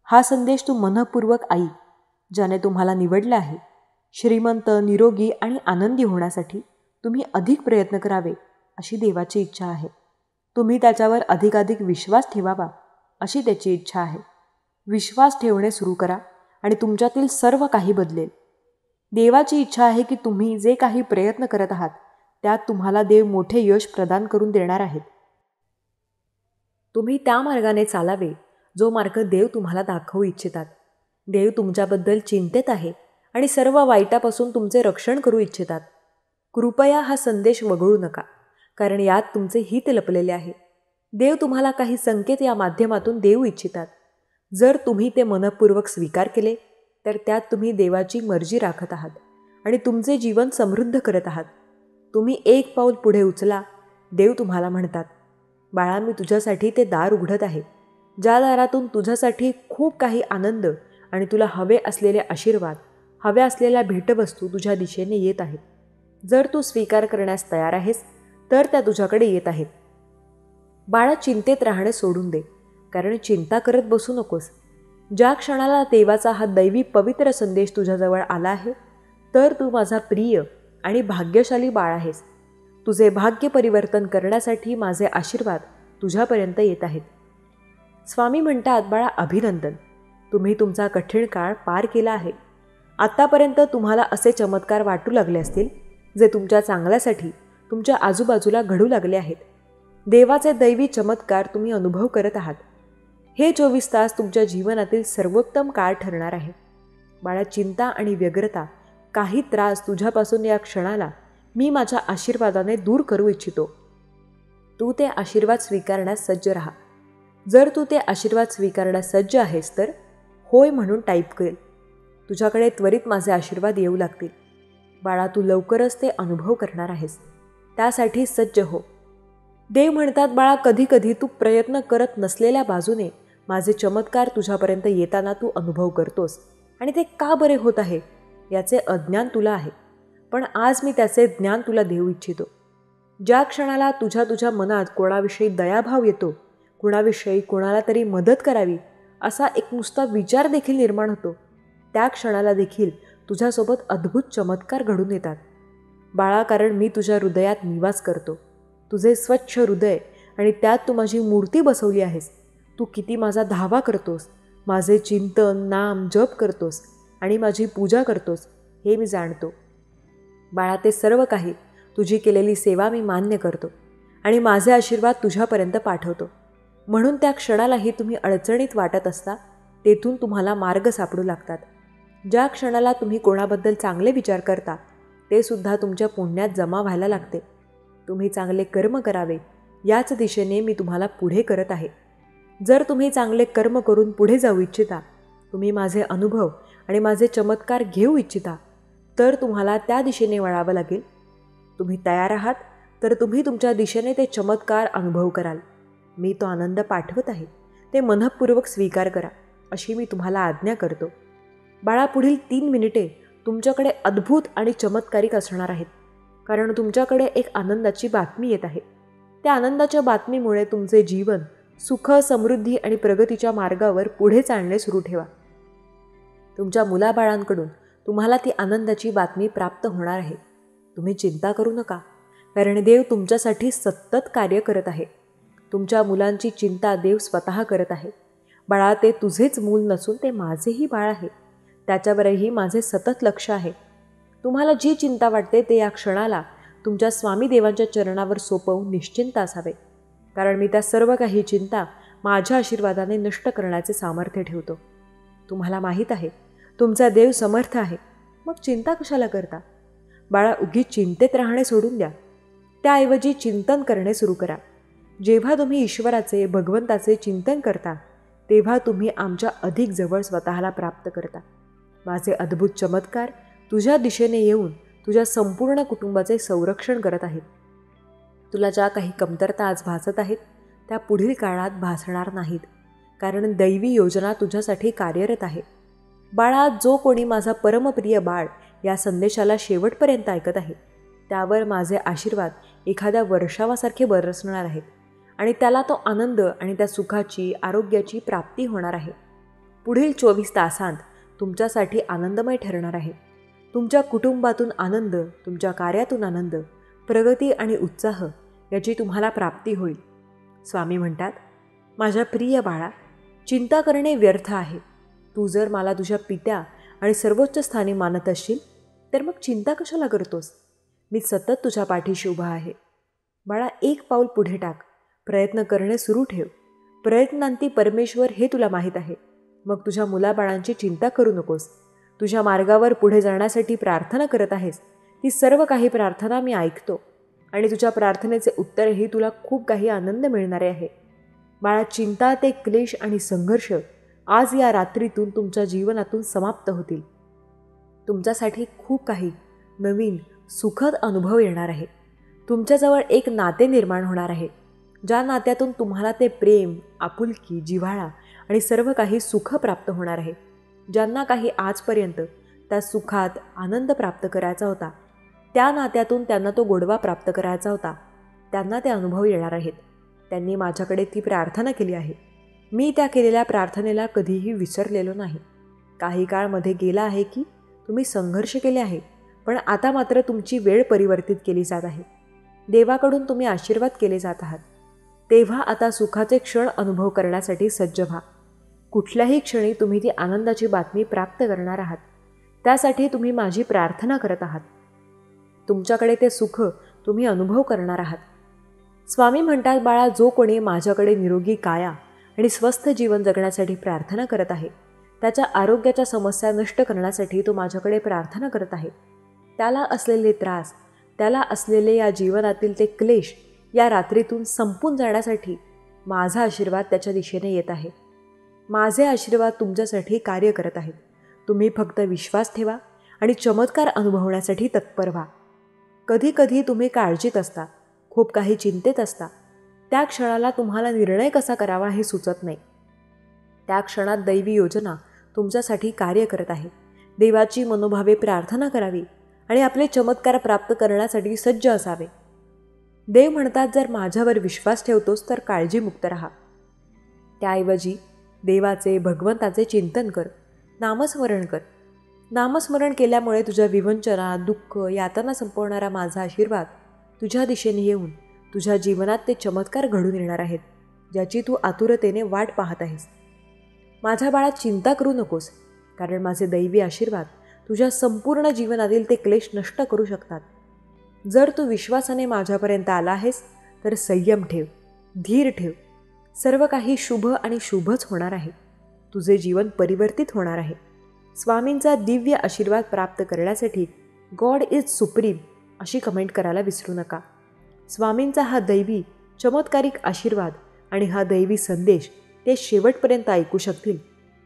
हा संदेश तू मनःपूर्वक ऐक. ज्याने तुम्हाला निवडले आहे, श्रीमंत, निरोगी आणि आनंदी होण्यासाठी तुम्ही अधिक प्रयत्न करावे अशी देवाची इच्छा आहे. तुम्ही त्याच्यावर अधिकाधिक विश्वास ठेवावा अशी त्याची इच्छा आहे. विश्वास ठेवणे सुरू करा आणि तुमच्यातील सर्व काही बदलेल. देवाची इच्छा आहे की तुम्ही जे काही प्रयत्न करत आहात त्यात तुम्हाला देव मोठे यश प्रदान करून देणार आहेत. तुम्ही त्या मार्गाने चालावे जो मार्ग देव तुम्हाला दाखवू इच्छितात. देव तुमच्याबद्दल चिंतेत आहे आणि सर्व वाईटापासून तुमचे रक्षण करू इच्छितात. कृपया हा संदेश वगळू नका, कारण यात तुमचे हित लपलेले आहे. देव तुम्हाला काही संकेत या माध्यमातून देऊ इच्छितात. जर तुम्ही ते मनःपूर्वक स्वीकार केले तर त्यात तुम्ही देवाची मर्जी राखत आहात आणि तुमचे जीवन समृद्ध करत आहात. तुम्ही एक पाऊल पुढे उचला. देव तुम्हाला म्हणतात, बाळा, मी तुझ्यासाठी ते दार उघडत आहे, ज्या दारातून तुझ्यासाठी खूप काही आनंद आणि तुला हवे असलेले आशीर्वाद, हव्या असलेल्या भेटवस्तू तुझ्या दिशेने येत आहेत. जर तू स्वीकार करण्यास तयार आहेस तर त्या तुझ्याकडे येत आहेत. बाळा, चिंतेत राहणे सोडून दे, कारण चिंता करत बसू नकोस. ज्या क्षणाला देवाचा हा दैवी पवित्र संदेश तुझ्याजवळ आला आहे, तर तू माझा प्रिय आणि भाग्यशाली बाळ आहेस. तुझे भाग्य परिवर्तन करण्यासाठी माझे आशीर्वाद तुझ्यापर्यंत येत आहेत. स्वामी म्हणतात, बाळा, अभिनंदन, तुम्ही तुमचा कठीण काळ पार केला आहे. आत्तापर्यंत तुम्हाला असे चमत्कार वाटू लागले असतील जे तुमच्या चांगल्यासाठी तुमच्या आजूबाजूला घडू लागले आहेत. देवाचे दैवी चमत्कार तुम्ही अनुभव करत आहात. हे 24 तास तुमच्या जीवनातील सर्वोत्तम काळ ठरणार आहे. बाळा, चिंता आणि व्यग्रता, काही त्रास तुझ्यापासून या क्षणाला मी माझ्या आशीर्वादाने दूर करू इच्छितो. तू ते आशीर्वाद स्वीकारण्यास सज्ज राहा. जर तू ते आशीर्वाद स्वीकारण्यास सज्ज आहेस तर होय म्हणून टाईप कर. तुझ्याकडे त्वरित माझे आशीर्वाद येऊ लागतील. बाळा, तू लवकरच ते अनुभव करणार आहेस. त्यासाठी सज्ज हो. देव म्हणतात, बाळा, कधी कधी तू प्रयत्न करत नसलेल्या बाजूने माझे चमत्कार तुझ्यापर्यंत येताना तू अनुभव करतोस आणि ते का बरे होत आहे याचे अज्ञान तुला आहे. पण आज मी त्याचे ज्ञान तुला देऊ इच्छितो. ज्या क्षणाला तुझ्या मनात कोणाविषयी दयाभाव येतो, कुणाविषयी कोणाला तरी मदत करावी असा एक नुसता विचार देखील निर्माण होतो, त्या क्षणाला देखील तुझ्यासोबत अद्भुत चमत्कार घडून येतात. बाळा, कारण मी तुझ्या हृदयात निवास करतो. तुझे स्वच्छ हृदय आणि त्यात तू माझी मूर्ती बसवली आहेस. तू किती माझा धावा करतोस, माझे चिंतन, नाम, जप करतोस आणि माझी पूजा करतोस हे मी जाणतो. बाळा, ते सर्व काही, तुझी केलेली सेवा मी मान्य करतो आणि माझे आशीर्वाद तुझ्यापर्यंत पाठवतो. म्हणून त्या क्षणालाही तुम्ही अडचणीत वाटत असता तेथून तुम्हाला मार्ग सापडू लागतात. ज्या क्षणाला तुम्ही कोणाबद्दल चांगले विचार करता ते सुद्धा तुमच्या पुण्यात जमा व्हायला लागते. तुम्ही चांगले कर्म करावे, याच दिशेने मी तुम्हाला पुढे करत आहे. जर तुम्ही चांगले कर्म करून पुढे जाऊ इच्छिता, तुम्ही माझे अनुभव आणि माझे चमत्कार घेऊ इच्छिता, तर तुम्हाला त्या दिशेने वळावं लागेल. तुम्ही तयार आहात तर तुम्ही तुमच्या दिशेने ते चमत्कार अनुभव कराल. मी तो आनंद पाठवत आहे, ते मनःपूर्वक स्वीकार करा, अशी मी तुम्हाला आज्ञा करतो. बाळा, पुढील 3 मिनिटे तुमच्याकडे अद्भुत आणि चमत्कारिक असणार आहेत, कारण तुमच्याकडे एक आनंदाची बातमी येत आहे. त्या आनंदाच्या बातमीमुळे तुमचे जीवन सुख, समृद्धी आणि प्रगतीच्या मार्गावर पुढे चालणे सुरू ठेवा. तुमच्या मुलाबाळांकडून तुम्हाला ती आनंदाची बातमी प्राप्त होणार आहे. तुम्ही चिंता करू नका, कारण देव तुमच्यासाठी सतत कार्य करत आहे. तुमच्या मुलांची चिंता देव स्वतः करत आहे. बाळा, ते तुझेच मूल नसून ते माझेही बाळ आहे. त्याच्यावरही माझे सतत लक्ष आहे. तुम्हाला जी चिंता वाटते ते या क्षणाला तुमच्या स्वामी देवांच्या चरणावर सोपवून निश्चिंत असावे, कारण मी त्या सर्व काही चिंता माझ्या आशीर्वादाने नष्ट करण्याचे सामर्थ्य ठेवतो. तुम्हाला माहीत आहे, तुमचा देव समर्थ आहे. मग चिंता कशाला करता? बाळा, उगीच चिंतेत राहणे सोडून द्या. त्याऐवजी चिंतन करणे सुरू करा. जेव्हा तुम्ही ईश्वराचे, भगवंताचे चिंतन करता, तेव्हा तुम्ही आमच्या अधिक जवळ स्वतःला प्राप्त करता. माझे अद्भुत चमत्कार तुझ्या दिशेने येऊन तुझ्या संपूर्ण कुटुंबाचे संरक्षण करत आहेत. तुला ज्या काही कमतरता आज भासत आहेत, त्या पुढील काळात भासणार नाहीत, कारण दैवी योजना तुझ्यासाठी कार्यरत आहे. बाळा, जो कोणी माझा परमप्रिय बाळ या संदेशाला शेवटपर्यंत ऐकत आहे, त्यावर माझे आशीर्वाद एखाद्या वर्षावासारखे बरसणार आहेत आणि त्याला तो आनंद आणि त्या सुखाची, आरोग्याची प्राप्ती होणार आहे. पुढील 24 तासांत तुमच्यासाठी आनंदमय ठरणार आहे. तुमच्या कुटुंबातून आनंद, तुमच्या कार्यातून आनंद, प्रगती आणि उत्साह याची तुम्हाला प्राप्ती होईल. स्वामी म्हणतात, माझ्या प्रिय बाळा, चिंता करणे व्यर्थ आहे. तू जर मला तुझ्या पित्या आणि सर्वोच्च स्थानी मानत असशील, तर मग चिंता कशाला करतोस? मी सतत तुझ्या पाठीशी उभा आहे. बाळा, एक पाऊल पुढे टाक. प्रयत्न करणे सुरू ठेव. प्रयत्नांती परमेश्वर हे तुला माहीत आहे. मग तुझ्या मुलाबाळांची चिंता करू नकोस. तुझ्या मार्गावर पुढे जाण्यासाठी प्रार्थना करत आहेस, ती सर्व काही प्रार्थना मी ऐकतो आणि तुझ्या प्रार्थनेचे उत्तरही तुला खूप काही आनंद मिळणारे आहे. बाळा, चिंता ते क्लेश आणि संघर्ष आज या रात्रीतून तुमच्या जीवनातून समाप्त होतील. तुमच्यासाठी खूप काही नवीन सुखद अनुभव येणार आहे. तुमच्याजवळ एक नाते निर्माण होणार आहे, ज्या नात्यातून तुम्हाला ते प्रेम, आपुलकी, जिव्हाळा आणि सर्व काही सुख प्राप्त होणार आहे. ज्यांना काही आजपर्यंत त्या सुखात आनंद प्राप्त करायचा होता, त्या नात्यातून त्यांना तो गोडवा प्राप्त करायचा होता, त्यांना ते अनुभव येणार आहेत. त्यांनी माझ्याकडे ती प्रार्थना केली आहे. मी त्या केलेल्या प्रार्थनेला कधीही विसरलेलो नाही. काही काळ मध्ये गेला आहे की तुम्ही संघर्ष केले आहे, पण आता मात्र तुमची वेळ परिवर्तित केली जात आहे. देवाकडून तुम्ही आशीर्वाद केले जात आहात. तेव्हा आता सुखाचे क्षण अनुभव करण्यासाठी सज्ज व्हा. कुठल्याही क्षणी तुम्ही ती आनंदाची बातमी प्राप्त करणार आहात. त्यासाठी तुम्ही माझी प्रार्थना करत आहात. तुमच्याकडे ते सुख तुम्ही अनुभव करणार आहात. स्वामी म्हणतात, बाळा, जो कोणी माझ्याकडे निरोगी काया आणि स्वस्थ जीवन जगण्यासाठी प्रार्थना करत आहे, त्याच्या आरोग्याच्या समस्या नष्ट करण्यासाठी तो माझ्याकडे प्रार्थना करत आहे. त्याला असलेले त्रास, त्याला असलेले या जीवनातील ते क्लेश या रात्रीतून संपून जाण्यासाठी माझा आशीर्वाद त्याच्या दिशेने येत आहे. माझे आशीर्वाद तुमच्यासाठी कार्य करत आहेत. तुम्ही फक्त विश्वास ठेवा आणि चमत्कार अनुभवण्यासाठी तत्पर व्हा. कधी कधी तुम्ही काळजीत असता, खूप काही चिंतेत असता. त्या क्षणाला तुम्हाला निर्णय कसा करावा हे सुचत नाही. त्या क्षणात दैवी योजना तुमच्यासाठी कार्य करत आहे. देवाची मनोभावे प्रार्थना करावी आणि आपले चमत्कार प्राप्त करण्यासाठी सज्ज असावे. देव म्हणतात, जर माझ्यावर विश्वास ठेवतोस तर काळजीमुक्त राहा. त्याऐवजी देवाचे, भगवंताचे चिंतन कर, नामस्मरण कर. नामस्मरण केल्यामुळे तुझ्या विवंचना, दुःख, यातना संपवणारा माझा आशीर्वाद तुझ्या दिशेने येऊन तुझ्या जीवनात ते चमत्कार घडून येणार आहेत, ज्याची तू आतुरतेने वाट पाहत आहेस. माझ्या बाळात चिंता करू नकोस, कारण माझे दैवी आशीर्वाद तुझ्या संपूर्ण जीवनातील ते क्लेश नष्ट करू शकतात. जर तू विश्वासाने माझ्यापर्यंत आला आहेस तर संयम ठेव, धीर ठेव. सर्व काही शुभ आणि शुभच होणार आहे. तुझे जीवन परिवर्तित होणार आहे. स्वामींचा दिव्य आशीर्वाद प्राप्त करण्यासाठी गॉड इज सुप्रीम अशी कमेंट करायला विसरू नका. स्वामींचा हा दैवी चमत्कारिक आशीर्वाद आणि हा दैवी संदेश ते शेवटपर्यंत ऐकू शकतील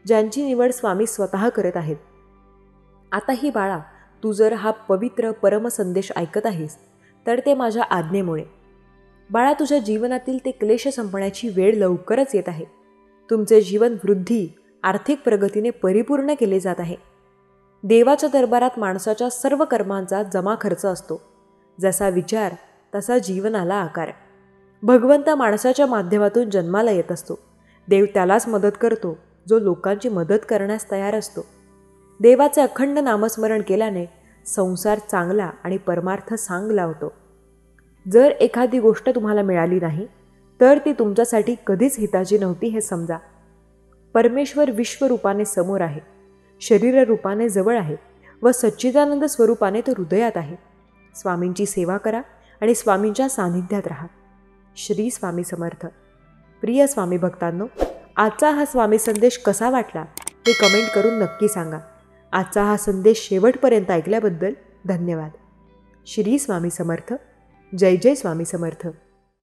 ज्यांची निवड स्वामी स्वतः करत आहेत. आता ही बाळा, तू जर हा पवित्र परमसंदेश ऐकत आहेस तर ते माझ्या आज्ञेमुळे. बाळा, तुझ्या जीवनातील ते क्लेश संपण्याची वेळ लवकरच येत आहे. तुमचे जीवन वृद्धी, आर्थिक प्रगतीने परिपूर्ण केले जात आहे. देवाच्या दरबारात माणसाच्या सर्व कर्मांचा जमा खर्च असतो. जसा विचार तसा जीवनाला आकार. भगवंत माणसाच्या माध्यमातून जन्माला येत असतो. देव त्यालाच मदत करतो जो लोकांची मदत करण्यास तयार असतो. देवाचे अखंड नामस्मरण केल्याने संसार चांगला आणि परमार्थ चांगला होतो. जर एखादी गोष्ट तुम्हाला मिळाली नाही तर ती तुमच्यासाठी कधीच हिताची नव्हती हे समजा. परमेश्वर विश्वरूपाने समोर आहे, शरीर रूपाने जवळ आहे व सच्चिदानंद स्वरूपाने तो हृदयात आहे. स्वामींची सेवा करा आणि स्वामींच्या सानिध्यात राहा. श्री स्वामी समर्थ. प्रिय स्वामी भक्तांनो, आजचा हा स्वामी संदेश कसा वाटला हे कमेंट करून नक्की सांगा. आजचा हा संदेश शेवटपर्यंत ऐकल्याबद्दल धन्यवाद. श्री स्वामी समर्थ. जय जय स्वामी समर्थ.